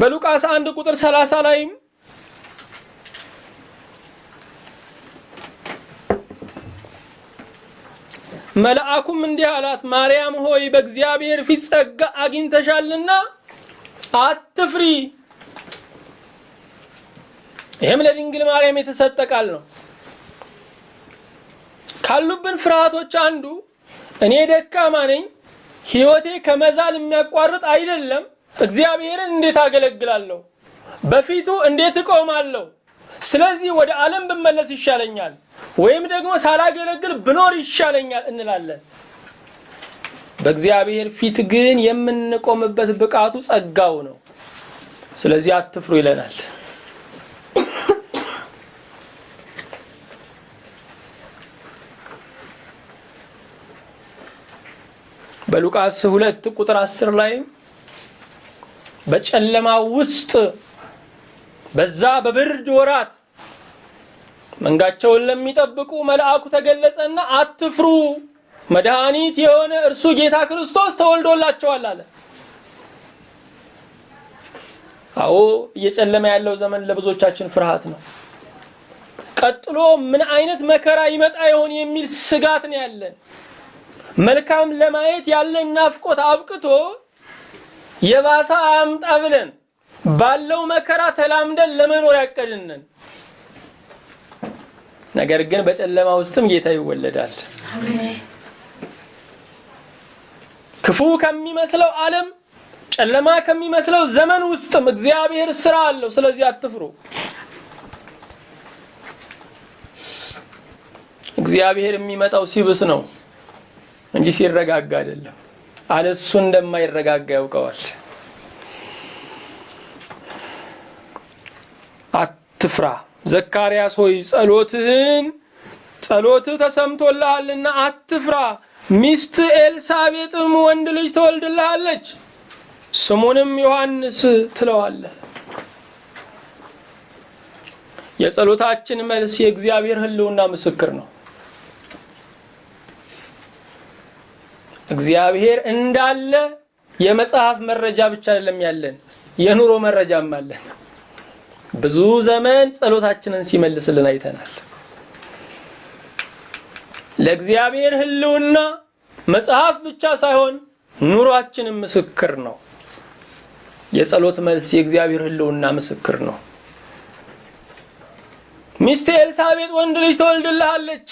በሉቃስ 1 ቁጥር 30 ላይም መልአኩም እንዲህ አላት፣ ማርያም ሆይ በእግዚአብሔር ፊት ጸጋ አግኝተሻልና አትፍሪ። ይሄም ለድንግል ማርያም የተሰጠ ቃል ነው። ካሉብን ፍርሃቶች አንዱ እኔ ደካማ ነኝ፣ ሕይወቴ ከመዛል የሚያቋርጥ አይደለም፣ እግዚአብሔርን እንዴት አገለግላለሁ? በፊቱ እንዴት እቆማለሁ? ስለዚህ ወደ ዓለም ብመለስ ይሻለኛል ወይም ደግሞ ሳላገለግል ብኖር ይሻለኛል እንላለን። በእግዚአብሔር ፊት ግን የምንቆምበት ብቃቱ ጸጋው ነው። ስለዚህ አትፍሩ ይለናል። በሉቃስ 2 ቁጥር 10 ላይ በጨለማ ውስጥ በዛ በብርድ ወራት መንጋቸውን ለሚጠብቁ መልአኩ ተገለጸና አትፍሩ፣ መድኃኒት የሆነ እርሱ ጌታ ክርስቶስ ተወልዶላቸዋል አለ። አዎ እየጨለመ ያለው ዘመን ለብዙዎቻችን ፍርሃት ነው። ቀጥሎ ምን አይነት መከራ ይመጣ ይሆን የሚል ስጋት ነው ያለን። መልካም ለማየት ያለን ናፍቆት አብቅቶ የባሰ አምጣ ብለን ባለው መከራ ተላምደን ለመኖር ያቀድነን። ነገር ግን በጨለማ ውስጥም ጌታ ይወለዳል። አሜን። ክፉ ከሚመስለው ዓለም ጨለማ ከሚመስለው ዘመን ውስጥም እግዚአብሔር ስራ አለው። ስለዚህ አትፍሩ። እግዚአብሔር የሚመጣው ሲብስ ነው እንጂ ሲረጋጋ አይደለም። አለሱ እንደማይረጋጋ ያውቀዋል። አትፍራ። ዘካርያስ ሆይ ጸሎትህ ተሰምቶልሃልና አትፍራ። ሚስት ኤልሳቤጥም ወንድ ልጅ ትወልድልሃለች፣ ስሙንም ዮሐንስ ትለዋለህ። የጸሎታችን መልስ የእግዚአብሔር ሕልውና ምስክር ነው። እግዚአብሔር እንዳለ የመጽሐፍ መረጃ ብቻ አይደለም ያለን፣ የኑሮ መረጃም አለን። ብዙ ዘመን ጸሎታችንን ሲመልስልን አይተናል። ለእግዚአብሔር ሕልውና መጽሐፍ ብቻ ሳይሆን ኑሯችንም ምስክር ነው። የጸሎት መልስ የእግዚአብሔር ሕልውና ምስክር ነው። ሚስት ኤልሳቤጥ ወንድ ልጅ ትወልድልሃለች።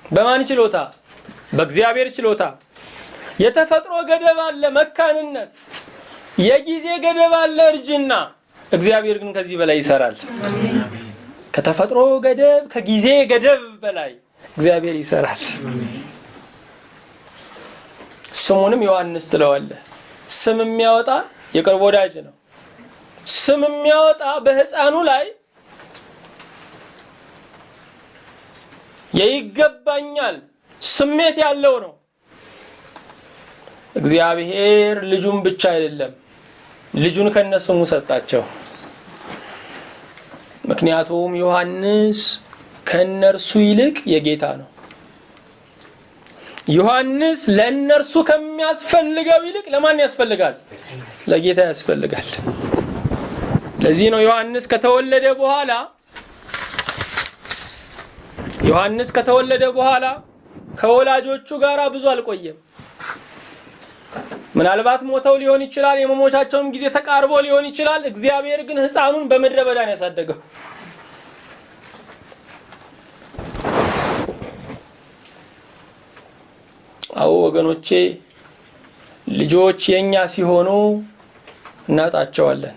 በማን ችሎታ? በእግዚአብሔር ችሎታ። የተፈጥሮ ገደብ አለ፣ መካንነት። የጊዜ ገደብ አለ፣ እርጅና። እግዚአብሔር ግን ከዚህ በላይ ይሰራል። ከተፈጥሮ ገደብ፣ ከጊዜ ገደብ በላይ እግዚአብሔር ይሰራል። ስሙንም ዮሐንስ ትለዋለህ። ስም የሚያወጣ የቅርብ ወዳጅ ነው። ስም የሚያወጣ በሕፃኑ ላይ ይገባኛል ስሜት ያለው ነው። እግዚአብሔር ልጁን ብቻ አይደለም፣ ልጁን ከነስሙ ሰጣቸው። ምክንያቱም ዮሐንስ ከነርሱ ይልቅ የጌታ ነው። ዮሐንስ ለነርሱ ከሚያስፈልገው ይልቅ ለማን ያስፈልጋል? ለጌታ ያስፈልጋል። ለዚህ ነው ዮሐንስ ከተወለደ በኋላ ከወላጆቹ ጋር ብዙ አልቆየም። ምናልባት ሞተው ሊሆን ይችላል፣ የመሞቻቸውም ጊዜ ተቃርቦ ሊሆን ይችላል። እግዚአብሔር ግን ሕፃኑን በምድረ በዳ ነው ያሳደገው። አዎ ወገኖቼ፣ ልጆች የኛ ሲሆኑ እናጣቸዋለን፣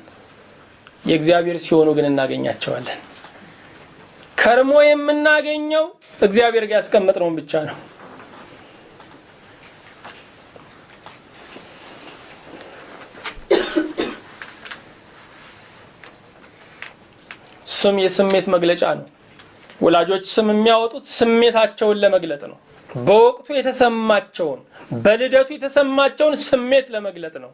የእግዚአብሔር ሲሆኑ ግን እናገኛቸዋለን። ከርሞ የምናገኘው እግዚአብሔር ጋር ያስቀመጥነውን ብቻ ነው። ስም የስሜት መግለጫ ነው። ወላጆች ስም የሚያወጡት ስሜታቸውን ለመግለጥ ነው። በወቅቱ የተሰማቸውን፣ በልደቱ የተሰማቸውን ስሜት ለመግለጥ ነው።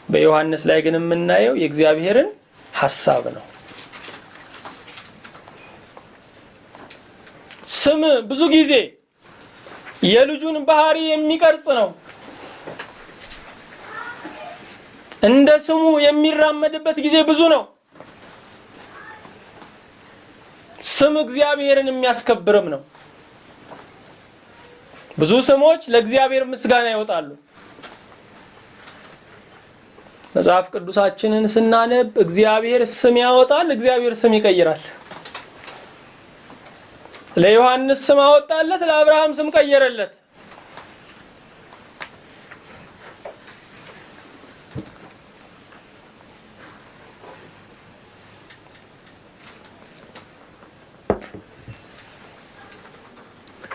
በዮሐንስ ላይ ግን የምናየው የእግዚአብሔርን ሐሳብ ነው። ስም ብዙ ጊዜ የልጁን ባህሪ የሚቀርጽ ነው። እንደ ስሙ የሚራመድበት ጊዜ ብዙ ነው። ስም እግዚአብሔርን የሚያስከብርም ነው። ብዙ ስሞች ለእግዚአብሔር ምስጋና ይወጣሉ። መጽሐፍ ቅዱሳችንን ስናነብ እግዚአብሔር ስም ያወጣል፣ እግዚአብሔር ስም ይቀይራል። ለዮሐንስ ስም አወጣለት፣ ለአብርሃም ስም ቀየረለት።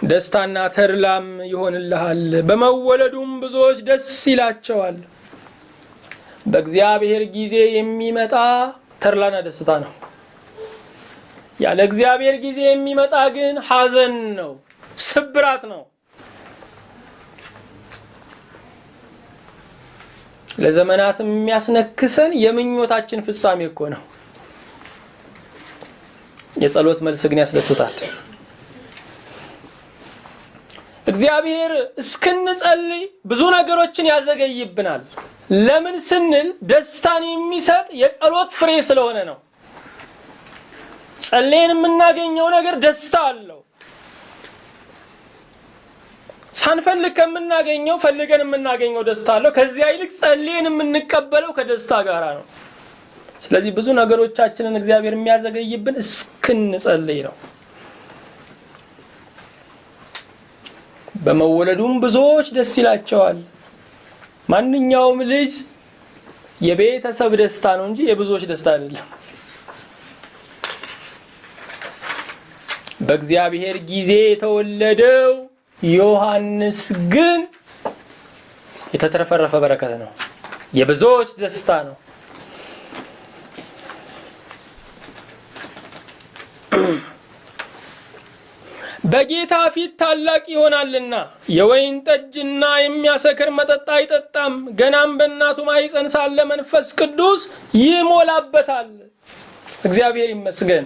ደስታና ተድላም ይሆንልሃል፣ በመወለዱም ብዙዎች ደስ ይላቸዋል። በእግዚአብሔር ጊዜ የሚመጣ ተድላና ደስታ ነው። ያለ እግዚአብሔር ጊዜ የሚመጣ ግን ሐዘን ነው፣ ስብራት ነው። ለዘመናት የሚያስነክሰን የምኞታችን ፍጻሜ እኮ ነው። የጸሎት መልስ ግን ያስደስታል። እግዚአብሔር እስክንጸልይ ብዙ ነገሮችን ያዘገይብናል። ለምን ስንል ደስታን የሚሰጥ የጸሎት ፍሬ ስለሆነ ነው። ጸልየን የምናገኘው ነገር ደስታ አለው። ሳንፈልግ ከምናገኘው ፈልገን የምናገኘው ደስታ አለው። ከዚያ ይልቅ ጸልየን የምንቀበለው ከደስታ ጋር ነው። ስለዚህ ብዙ ነገሮቻችንን እግዚአብሔር የሚያዘገይብን እስክንጸልይ ነው። በመወለዱም ብዙዎች ደስ ይላቸዋል። ማንኛውም ልጅ የቤተሰብ ደስታ ነው እንጂ የብዙዎች ደስታ አይደለም። በእግዚአብሔር ጊዜ የተወለደው ዮሐንስ ግን የተትረፈረፈ በረከት ነው፣ የብዙዎች ደስታ ነው። በጌታ ፊት ታላቅ ይሆናልና የወይን ጠጅና የሚያሰክር መጠጥ አይጠጣም። ገናም በእናቱ ማኅፀን ሳለ መንፈስ ቅዱስ ይሞላበታል። እግዚአብሔር ይመስገን።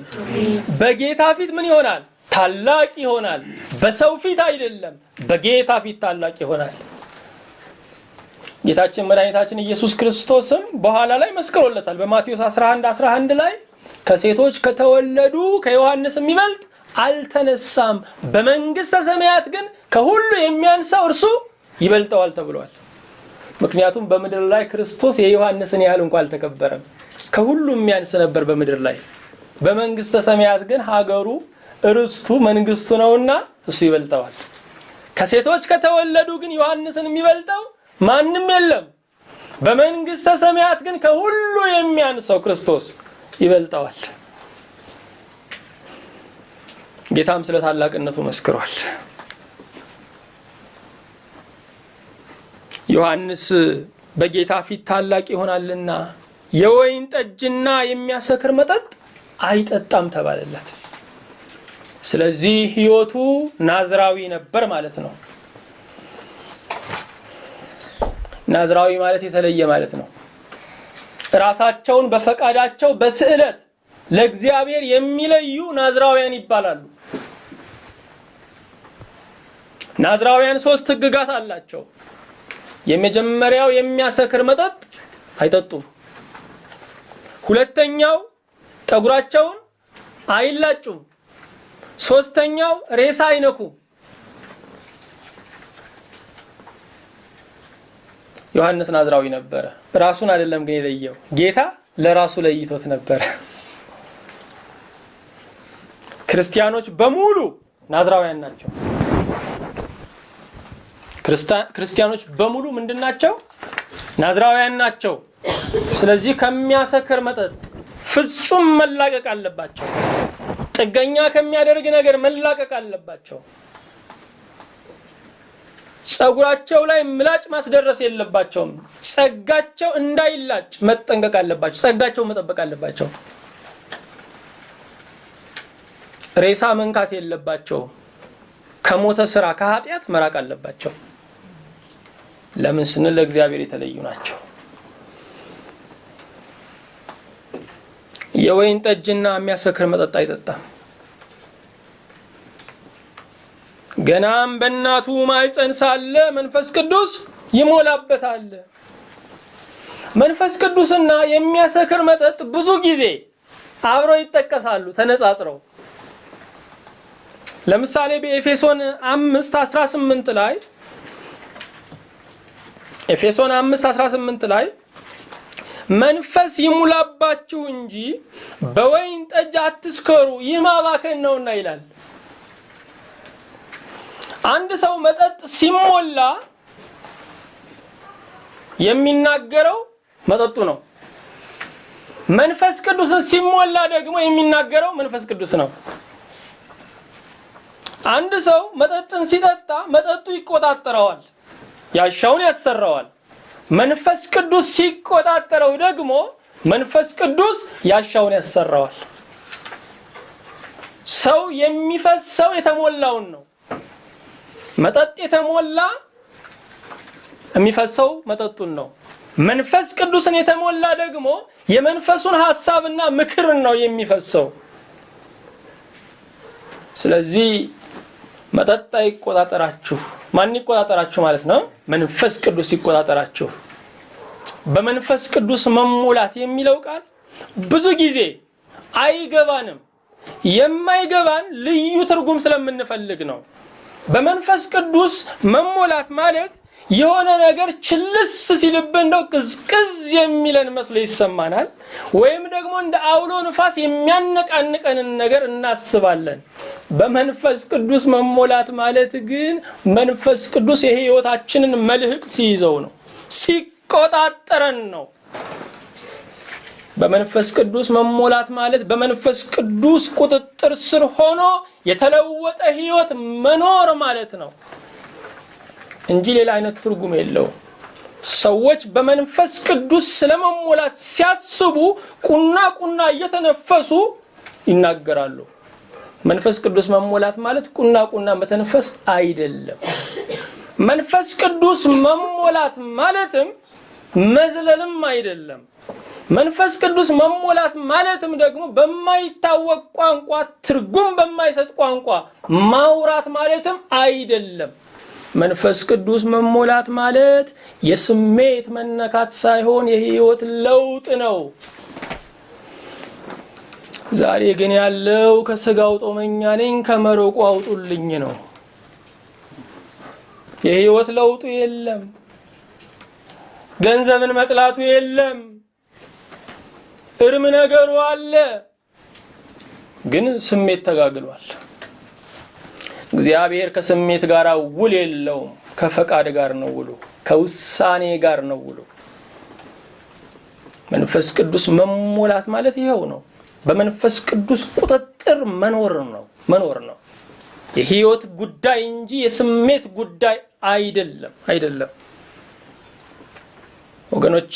በጌታ ፊት ምን ይሆናል? ታላቅ ይሆናል። በሰው ፊት አይደለም፣ በጌታ ፊት ታላቅ ይሆናል። ጌታችን መድኃኒታችን ኢየሱስ ክርስቶስም በኋላ ላይ መስክሮለታል። በማቴዎስ 11:11 ላይ ከሴቶች ከተወለዱ ከዮሐንስ የሚበልጥ አልተነሳም፣ በመንግስተ ሰማያት ግን ከሁሉ የሚያንሰው እርሱ ይበልጠዋል ተብሏል። ምክንያቱም በምድር ላይ ክርስቶስ የዮሐንስን ያህል እንኳን አልተከበረም፣ ከሁሉ የሚያንስ ነበር በምድር ላይ። በመንግስተ ሰማያት ግን ሀገሩ ርስቱ መንግስቱ ነውና እሱ ይበልጠዋል። ከሴቶች ከተወለዱ ግን ዮሐንስን የሚበልጠው ማንም የለም። በመንግስተ ሰማያት ግን ከሁሉ የሚያንሰው ክርስቶስ ይበልጠዋል። ጌታም ስለ ታላቅነቱ መስክሯል። ዮሐንስ በጌታ ፊት ታላቅ ይሆናልና የወይን ጠጅና የሚያሰክር መጠጥ አይጠጣም ተባለለት። ስለዚህ ሕይወቱ ናዝራዊ ነበር ማለት ነው። ናዝራዊ ማለት የተለየ ማለት ነው። ራሳቸውን በፈቃዳቸው በስዕለት ለእግዚአብሔር የሚለዩ ናዝራውያን ይባላሉ። ናዝራውያን 3 ሕግጋት አላቸው። የመጀመሪያው የሚያሰክር መጠጥ አይጠጡም። ሁለተኛው ጠጉራቸውን አይላጩም። ሶስተኛው ሬሳ አይነኩም። ዮሐንስ ናዝራዊ ነበረ። ራሱን አይደለም ግን የለየው፣ ጌታ ለራሱ ለይቶት ነበረ። ክርስቲያኖች በሙሉ ናዝራውያን ናቸው። ክርስቲያኖች በሙሉ ምንድናቸው? ናዝራውያን ናቸው። ስለዚህ ከሚያሰክር መጠጥ ፍጹም መላቀቅ አለባቸው። ጥገኛ ከሚያደርግ ነገር መላቀቅ አለባቸው። ጸጉራቸው ላይ ምላጭ ማስደረስ የለባቸውም። ጸጋቸው እንዳይላጭ መጠንቀቅ አለባቸው። ጸጋቸው መጠበቅ አለባቸው። ሬሳ መንካት የለባቸው። ከሞተ ስራ ከኃጢአት መራቅ አለባቸው። ለምን ስንል ለእግዚአብሔር የተለዩ ናቸው። የወይን ጠጅና የሚያሰክር መጠጥ አይጠጣም። ገናም በእናቱ ማኅፀን ሳለ መንፈስ ቅዱስ ይሞላበታል። መንፈስ ቅዱስና የሚያሰክር መጠጥ ብዙ ጊዜ አብረው ይጠቀሳሉ ተነጻጽረው። ለምሳሌ በኤፌሶን 5:18 ላይ ኤፌሶን 5:18 ላይ መንፈስ ይሙላባችሁ እንጂ በወይን ጠጅ አትስከሩ ይህ ማባከን ነውና ይላል። አንድ ሰው መጠጥ ሲሞላ የሚናገረው መጠጡ ነው። መንፈስ ቅዱስን ሲሞላ ደግሞ የሚናገረው መንፈስ ቅዱስ ነው። አንድ ሰው መጠጥን ሲጠጣ መጠጡ ይቆጣጠረዋል፣ ያሻውን ያሰራዋል። መንፈስ ቅዱስ ሲቆጣጠረው ደግሞ መንፈስ ቅዱስ ያሻውን ያሰራዋል። ሰው የሚፈሰው የተሞላውን ነው። መጠጥ የተሞላ የሚፈሰው መጠጡን ነው። መንፈስ ቅዱስን የተሞላ ደግሞ የመንፈሱን ሐሳብና ምክርን ነው የሚፈሰው። ስለዚህ መጠጥ ይቆጣጠራችሁ። ማን ይቆጣጠራችሁ ማለት ነው? መንፈስ ቅዱስ ይቆጣጠራችሁ። በመንፈስ ቅዱስ መሞላት የሚለው ቃል ብዙ ጊዜ አይገባንም። የማይገባን ልዩ ትርጉም ስለምንፈልግ ነው። በመንፈስ ቅዱስ መሞላት ማለት የሆነ ነገር ችልስ ሲልብን እንደው ቅዝቅዝ የሚለን መስሎ ይሰማናል። ወይም ደግሞ እንደ አውሎ ንፋስ የሚያነቃንቀንን ነገር እናስባለን። በመንፈስ ቅዱስ መሞላት ማለት ግን መንፈስ ቅዱስ የሕይወታችንን መልህቅ ሲይዘው ነው፣ ሲቆጣጠረን ነው። በመንፈስ ቅዱስ መሞላት ማለት በመንፈስ ቅዱስ ቁጥጥር ስር ሆኖ የተለወጠ ሕይወት መኖር ማለት ነው እንጂ ሌላ አይነት ትርጉም የለውም። ሰዎች በመንፈስ ቅዱስ ስለመሞላት ሲያስቡ ቁና እየተነፈሱ ይናገራሉ። መንፈስ ቅዱስ መሞላት ማለት ቁና መተንፈስ አይደለም። መንፈስ ቅዱስ መሞላት ማለትም መዝለልም አይደለም። መንፈስ ቅዱስ መሞላት ማለትም ደግሞ በማይታወቅ ቋንቋ ትርጉም በማይሰጥ ቋንቋ ማውራት ማለትም አይደለም። መንፈስ ቅዱስ መሞላት ማለት የስሜት መነካት ሳይሆን የህይወት ለውጥ ነው። ዛሬ ግን ያለው ከስጋው ጦመኛ ነኝ ከመረቁ አውጡልኝ ነው። የህይወት ለውጡ የለም። ገንዘብን መጥላቱ የለም። እርም ነገሩ አለ፣ ግን ስሜት ተጋግሏል። እግዚአብሔር ከስሜት ጋር ውል የለውም፣ ከፈቃድ ጋር ነው ውሉ፣ ከውሳኔ ጋር ነው ውሉ። መንፈስ ቅዱስ መሞላት ማለት ይሄው ነው። በመንፈስ ቅዱስ ቁጥጥር መኖር ነው። የህይወት ጉዳይ እንጂ የስሜት ጉዳይ አይደለም። ወገኖቼ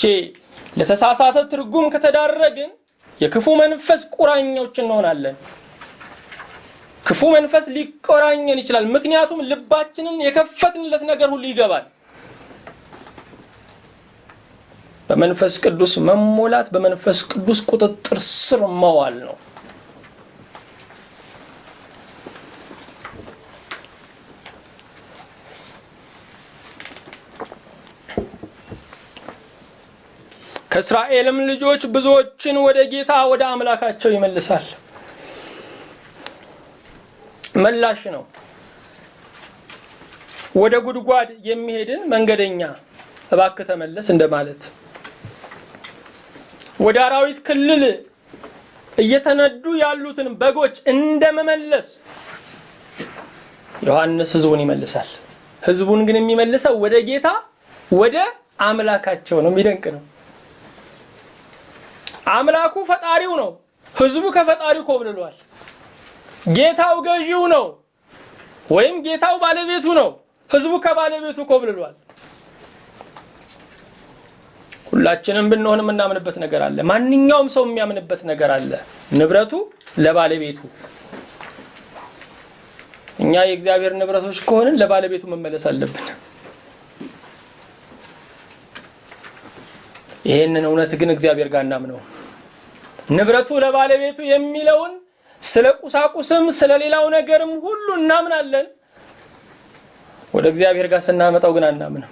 ለተሳሳተ ትርጉም ከተዳረግን የክፉ መንፈስ ቁራኞች እንሆናለን። ክፉ መንፈስ ሊቆራኘን ይችላል። ምክንያቱም ልባችንን የከፈትንለት ነገር ሁሉ ይገባል። በመንፈስ ቅዱስ መሞላት በመንፈስ ቅዱስ ቁጥጥር ስር መዋል ነው። ከእስራኤልም ልጆች ብዙዎችን ወደ ጌታ ወደ አምላካቸው ይመልሳል። መላሽ ነው። ወደ ጉድጓድ የሚሄድን መንገደኛ እባክህ ተመለስ እንደማለት። ወደ አራዊት ክልል እየተነዱ ያሉትን በጎች እንደመመለስ ዮሐንስ ህዝቡን ይመልሳል። ህዝቡን ግን የሚመልሰው ወደ ጌታ ወደ አምላካቸው ነው። የሚደንቅ ነው። አምላኩ ፈጣሪው ነው። ህዝቡ ከፈጣሪው ኮብልሏል። ጌታው ገዢው ነው ወይም ጌታው ባለቤቱ ነው። ህዝቡ ከባለቤቱ ኮብልሏል። ሁላችንም ብንሆን የምናምንበት ነገር አለ። ማንኛውም ሰው የሚያምንበት ነገር አለ። ንብረቱ ለባለቤቱ። እኛ የእግዚአብሔር ንብረቶች ከሆንን ለባለቤቱ መመለስ አለብን። ይሄንን እውነት ግን እግዚአብሔር ጋር እናምነው። ንብረቱ ለባለቤቱ የሚለውን ስለ ቁሳቁስም ስለ ሌላው ነገርም ሁሉ እናምናለን። ወደ እግዚአብሔር ጋር ስናመጣው ግን አናምንም።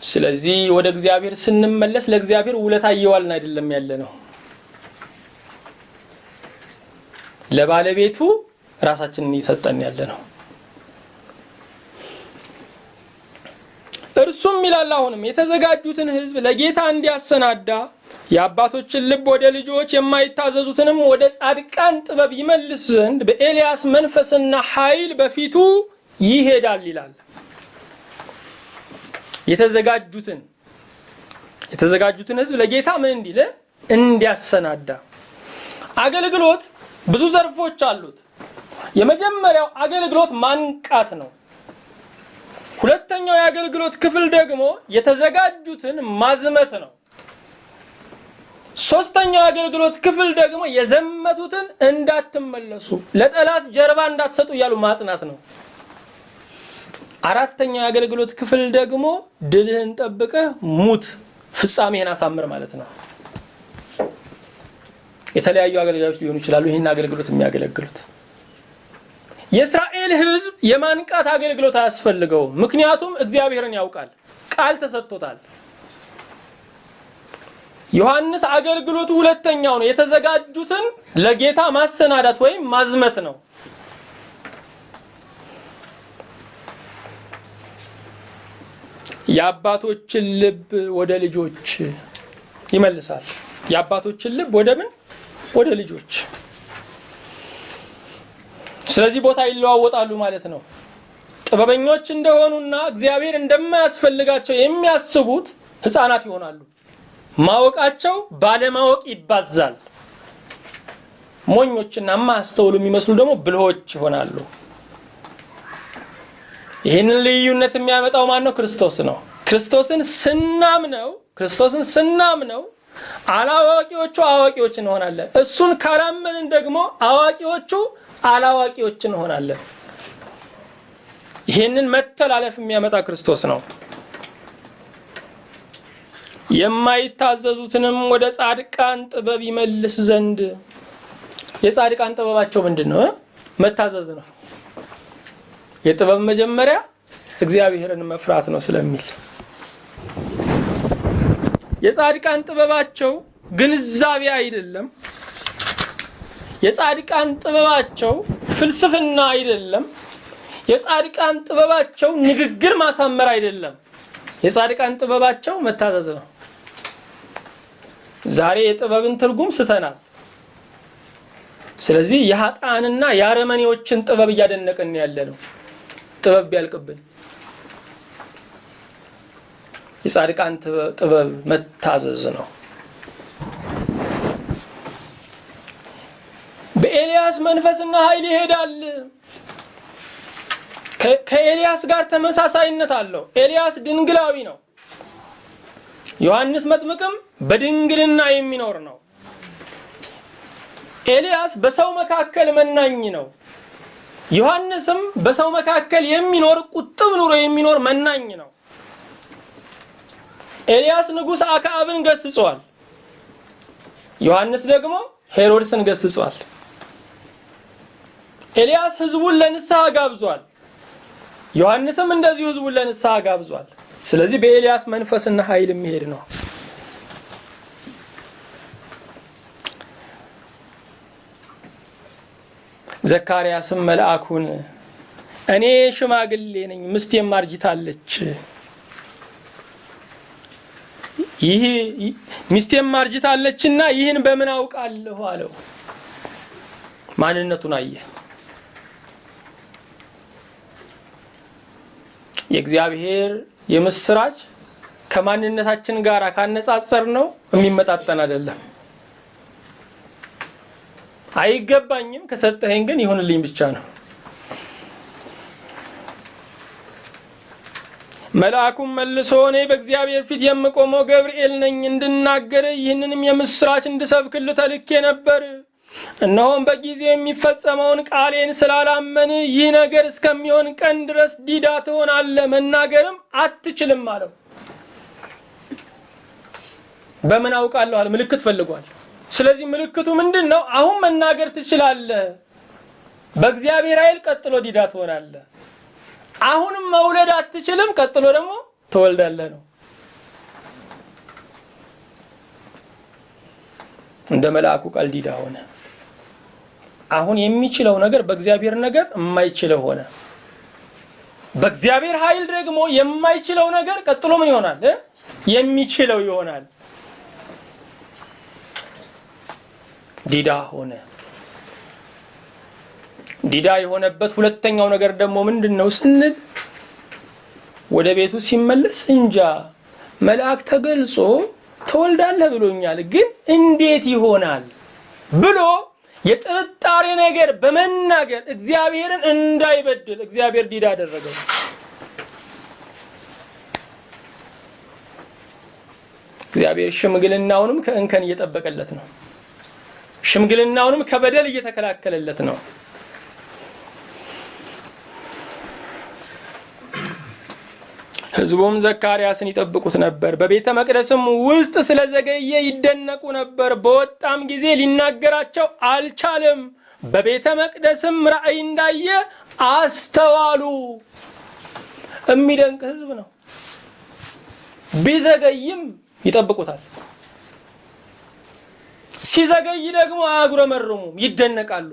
ስለዚህ ወደ እግዚአብሔር ስንመለስ ለእግዚአብሔር ውለታ እየዋልን አይደለም ያለነው። ለባለቤቱ ራሳችንን እየሰጠን ያለነው። እርሱም ይላል አሁንም የተዘጋጁትን ህዝብ ለጌታ እንዲያሰናዳ የአባቶችን ልብ ወደ ልጆች የማይታዘዙትንም ወደ ጻድቃን ጥበብ ይመልስ ዘንድ በኤልያስ መንፈስና ኃይል በፊቱ ይሄዳል ይላል። የተዘጋጁትን ህዝብ ለጌታ ምን እንዲል እንዲያሰናዳ። አገልግሎት ብዙ ዘርፎች አሉት። የመጀመሪያው አገልግሎት ማንቃት ነው። ሁለተኛው የአገልግሎት ክፍል ደግሞ የተዘጋጁትን ማዝመት ነው። ሶስተኛው የአገልግሎት ክፍል ደግሞ የዘመቱትን እንዳትመለሱ ለጠላት ጀርባ እንዳትሰጡ እያሉ ማጽናት ነው። አራተኛው የአገልግሎት ክፍል ደግሞ ድልህን ጠብቀህ ሙት፣ ፍጻሜህን አሳምር ማለት ነው። የተለያዩ አገልጋዮች ሊሆኑ ይችላሉ ይሄን አገልግሎት የሚያገለግሉት። የእስራኤል ህዝብ የማንቃት አገልግሎት አያስፈልገውም። ምክንያቱም እግዚአብሔርን ያውቃል፣ ቃል ተሰጥቶታል። ዮሐንስ አገልግሎቱ ሁለተኛው ነው። የተዘጋጁትን ለጌታ ማሰናዳት ወይም ማዝመት ነው። የአባቶችን ልብ ወደ ልጆች ይመልሳል። የአባቶችን ልብ ወደ ምን? ወደ ልጆች። ስለዚህ ቦታ ይለዋወጣሉ ማለት ነው። ጥበበኞች እንደሆኑና እግዚአብሔር እንደማያስፈልጋቸው የሚያስቡት ህፃናት ይሆናሉ። ማወቃቸው ባለማወቅ ይባዛል። ሞኞችና ማስተውሉ የሚመስሉ ደግሞ ብልሆች ይሆናሉ። ይህንን ልዩነት የሚያመጣው ማን ነው? ክርስቶስ ነው። ክርስቶስን ስናምነው አላዋቂዎቹ አዋቂዎች እንሆናለን። እሱን ካላመንን ደግሞ አዋቂዎቹ አላዋቂዎች እንሆናለን። ይህንን መተላለፍ የሚያመጣ ክርስቶስ ነው። የማይታዘዙትንም ወደ ጻድቃን ጥበብ ይመልስ ዘንድ። የጻድቃን ጥበባቸው ምንድነው? መታዘዝ ነው። የጥበብ መጀመሪያ እግዚአብሔርን መፍራት ነው ስለሚል የጻድቃን ጥበባቸው ግንዛቤ አይደለም። የጻድቃን ጥበባቸው ፍልስፍና አይደለም። የጻድቃን ጥበባቸው ንግግር ማሳመር አይደለም። የጻድቃን ጥበባቸው መታዘዝ ነው። ዛሬ የጥበብን ትርጉም ስተናል። ስለዚህ የኃጥአንና የአረመኔዎችን ጥበብ እያደነቅን ያለነው ጥበብ ቢያልቅብን። የጻድቃን ጥበብ መታዘዝ ነው። በኤልያስ መንፈስና ኃይል ይሄዳል። ከኤልያስ ጋር ተመሳሳይነት አለው። ኤልያስ ድንግላዊ ነው። ዮሐንስ መጥምቅም በድንግልና የሚኖር ነው። ኤልያስ በሰው መካከል መናኝ ነው። ዮሐንስም በሰው መካከል የሚኖር ቁጥብ ኑሮ የሚኖር መናኝ ነው። ኤልያስ ንጉሥ አክዓብን ገስጿል። ዮሐንስ ደግሞ ሄሮድስን ገስጿል። ኤልያስ ህዝቡን ለንስሐ ጋብዟል። ዮሐንስም እንደዚሁ ህዝቡን ለንስሐ ጋብዟል። ስለዚህ በኤልያስ መንፈስና ኃይል የሚሄድ ነው። ዘካርያስም መልአኩን እኔ ሽማግሌ ነኝ፣ ሚስቴም አርጅታለች፣ ሚስቴም አርጅታለችና ይህን በምን አውቃለሁ አለው። ማንነቱን አየ። የእግዚአብሔር የምስራች ከማንነታችን ጋር ካነጻጸር ነው የሚመጣጠን አይደለም። አይገባኝም ከሰጠኸኝ ግን ይሁንልኝ ብቻ ነው። መልአኩም መልሶ እኔ በእግዚአብሔር ፊት የምቆመው ገብርኤል ነኝ፣ እንድናገር ይህንንም የምስራች እንድሰብክልህ ተልኬ ነበር። እነሆም በጊዜው የሚፈጸመውን ቃሌን ስላላመን ይህ ነገር እስከሚሆን ቀን ድረስ ዲዳ ትሆናለህ፣ መናገርም አትችልም አለው። በምን አውቃለሁ አለ። ምልክት ፈልጓል። ስለዚህ ምልክቱ ምንድነው? አሁን መናገር ትችላለህ፣ በእግዚአብሔር ኃይል፣ ቀጥሎ ዲዳ ትሆናለህ። አሁንም መውለድ አትችልም፣ ቀጥሎ ደግሞ ትወልዳለህ ነው። እንደ መልአኩ ቃል ዲዳ ሆነ። አሁን የሚችለው ነገር በእግዚአብሔር ነገር የማይችለው ሆነ። በእግዚአብሔር ኃይል ደግሞ የማይችለው ነገር ቀጥሎ ምን ይሆናል? የሚችለው ይሆናል። ዲዳ ሆነ። ዲዳ የሆነበት ሁለተኛው ነገር ደግሞ ምንድነው ስንል ወደ ቤቱ ሲመለስ እንጃ መልአክ ተገልጾ ተወልዳለህ ብሎኛል፣ ግን እንዴት ይሆናል ብሎ የጥርጣሬ ነገር በመናገር እግዚአብሔርን እንዳይበድል እግዚአብሔር ዲዳ አደረገው። እግዚአብሔር ሽምግልናውንም ከእንከን እየጠበቀለት ነው። ሽምግልናውንም ከበደል እየተከላከለለት ነው። ሕዝቡም ዘካርያስን ይጠብቁት ነበር። በቤተ መቅደስም ውስጥ ስለዘገየ ይደነቁ ነበር። በወጣም ጊዜ ሊናገራቸው አልቻለም። በቤተ መቅደስም ራእይ እንዳየ አስተዋሉ። የሚደንቅ ሕዝብ ነው። ቢዘገይም ይጠብቁታል። ሲዘገይ ደግሞ አያጉረመርሙም፣ ይደነቃሉ።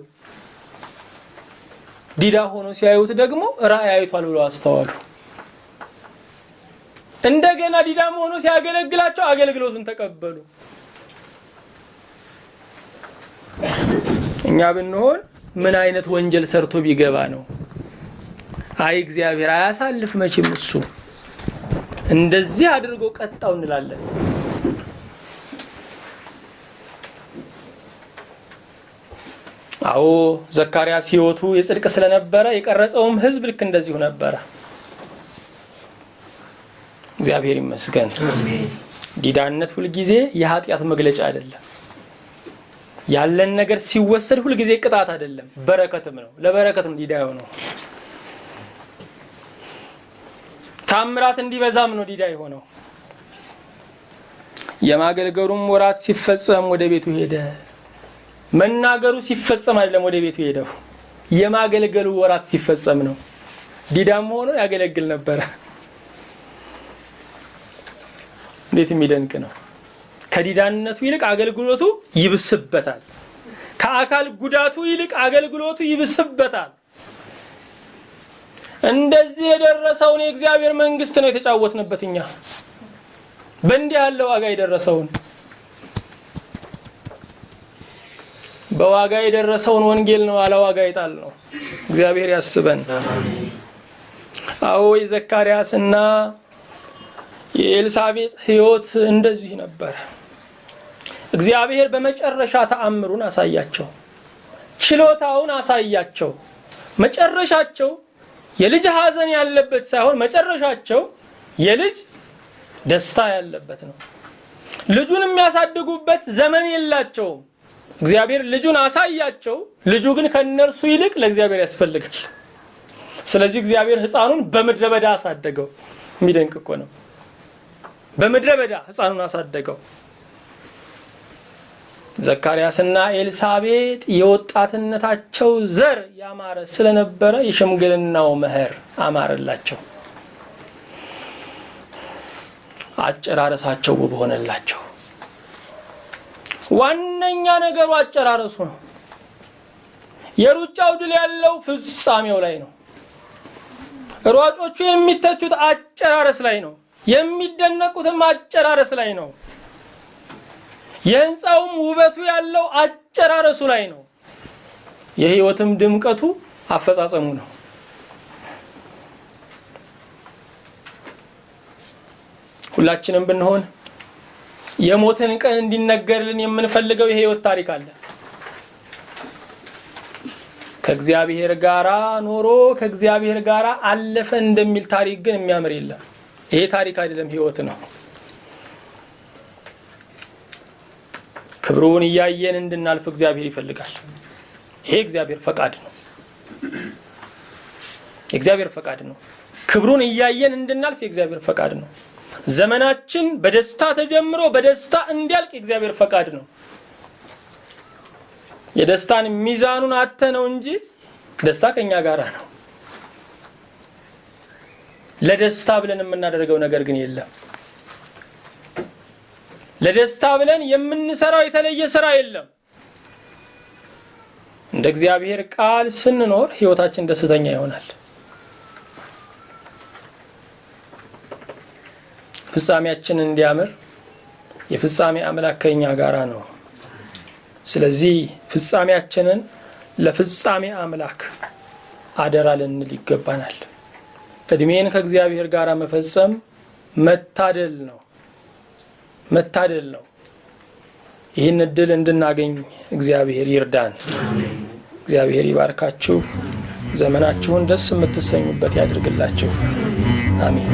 ዲዳ ሆኖ ሲያዩት ደግሞ ራእይ አይቷል ብለው አስተዋሉ። እንደገና ዲዳ ሆኖ ሲያገለግላቸው አገልግሎቱን ተቀበሉ። እኛ ብንሆን ምን አይነት ወንጀል ሰርቶ ቢገባ ነው? አይ እግዚአብሔር አያሳልፍ መቼም እሱ እንደዚህ አድርጎ ቀጣው እንላለን። አዎ ዘካርያስ ሕይወቱ የጽድቅ ስለነበረ የቀረጸውም ሕዝብ ልክ እንደዚሁ ነበረ። እግዚአብሔር ይመስገን። ዲዳነት ሁሉ ጊዜ የኃጢአት መግለጫ አይደለም። ያለን ነገር ሲወሰድ ሁሉ ጊዜ ቅጣት አይደለም፣ በረከትም ነው። ለበረከትም ዲዳ የሆነው ታምራት እንዲበዛም ነው ዲዳ የሆነው። የማገልገሉም ወራት ሲፈጸም ወደ ቤቱ ሄደ። መናገሩ ሲፈጸም አይደለም ወደ ቤቱ ሄደው፣ የማገልገሉ ወራት ሲፈጸም ነው። ዲዳም ሆኖ ያገለግል ነበር። እንዴት የሚደንቅ ነው! ከዲዳነቱ ይልቅ አገልግሎቱ ይብስበታል። ከአካል ጉዳቱ ይልቅ አገልግሎቱ ይብስበታል። እንደዚህ የደረሰውን የእግዚአብሔር መንግስት ነው የተጫወትንበት እኛ። በእንዲህ ያለ ዋጋ የደረሰውን በዋጋ የደረሰውን ወንጌል ነው አለ ዋጋ ይጣል ነው። እግዚአብሔር ያስበን። አዎ የዘካርያስና የኤልሳቤጥ ህይወት እንደዚህ ነበር። እግዚአብሔር በመጨረሻ ተአምሩን አሳያቸው፣ ችሎታውን አሳያቸው። መጨረሻቸው የልጅ ሐዘን ያለበት ሳይሆን መጨረሻቸው የልጅ ደስታ ያለበት ነው። ልጁን የሚያሳድጉበት ዘመን የላቸውም። እግዚአብሔር ልጁን አሳያቸው። ልጁ ግን ከነርሱ ይልቅ ለእግዚአብሔር ያስፈልጋል። ስለዚህ እግዚአብሔር ሕፃኑን በምድረ በዳ አሳደገው። የሚደንቅ እኮ ነው። በምድረ በዳ ሕፃኑን አሳደገው። ዘካርያስና ኤልሳቤጥ የወጣትነታቸው ዘር ያማረ ስለነበረ የሽምግልናው መህር አማረላቸው። አጨራረሳቸው ውብ ሆነላቸው። ዋነኛ ነገሩ አጨራረሱ ነው። የሩጫው ድል ያለው ፍጻሜው ላይ ነው። ሯጮቹ የሚተቹት አጨራረስ ላይ ነው። የሚደነቁትም አጨራረስ ላይ ነው። የህንጻውም ውበቱ ያለው አጨራረሱ ላይ ነው። የህይወትም ድምቀቱ አፈጻጸሙ ነው። ሁላችንም ብንሆን የሞትን ቀን እንዲነገርልን የምንፈልገው የህይወት ታሪክ አለ። ከእግዚአብሔር ጋራ ኖሮ ከእግዚአብሔር ጋራ አለፈ እንደሚል ታሪክ ግን የሚያምር የለም። ይሄ ታሪክ አይደለም፣ ህይወት ነው። ክብሩን እያየን እንድናልፍ እግዚአብሔር ይፈልጋል። ይሄ እግዚአብሔር ፈቃድ ነው። የእግዚአብሔር ፈቃድ ነው። ክብሩን እያየን እንድናልፍ የእግዚአብሔር ፈቃድ ነው። ዘመናችን በደስታ ተጀምሮ በደስታ እንዲያልቅ የእግዚአብሔር ፈቃድ ነው። የደስታን ሚዛኑን አተነው እንጂ ደስታ ከኛ ጋራ ነው። ለደስታ ብለን የምናደርገው ነገር ግን የለም። ለደስታ ብለን የምንሰራው የተለየ ስራ የለም። እንደ እግዚአብሔር ቃል ስንኖር ህይወታችን ደስተኛ ይሆናል። ፍጻሜያችን እንዲያምር የፍጻሜ አምላክ ከኛ ጋራ ነው። ስለዚህ ፍጻሜያችንን ለፍጻሜ አምላክ አደራ ልንል ይገባናል። እድሜን ከእግዚአብሔር ጋር መፈጸም መታደል ነው። መታደል ነው። ይህን እድል እንድናገኝ እግዚአብሔር ይርዳን። እግዚአብሔር ይባርካችሁ። ዘመናችሁን ደስ የምትሰኙበት ያድርግላችሁ። አሜን።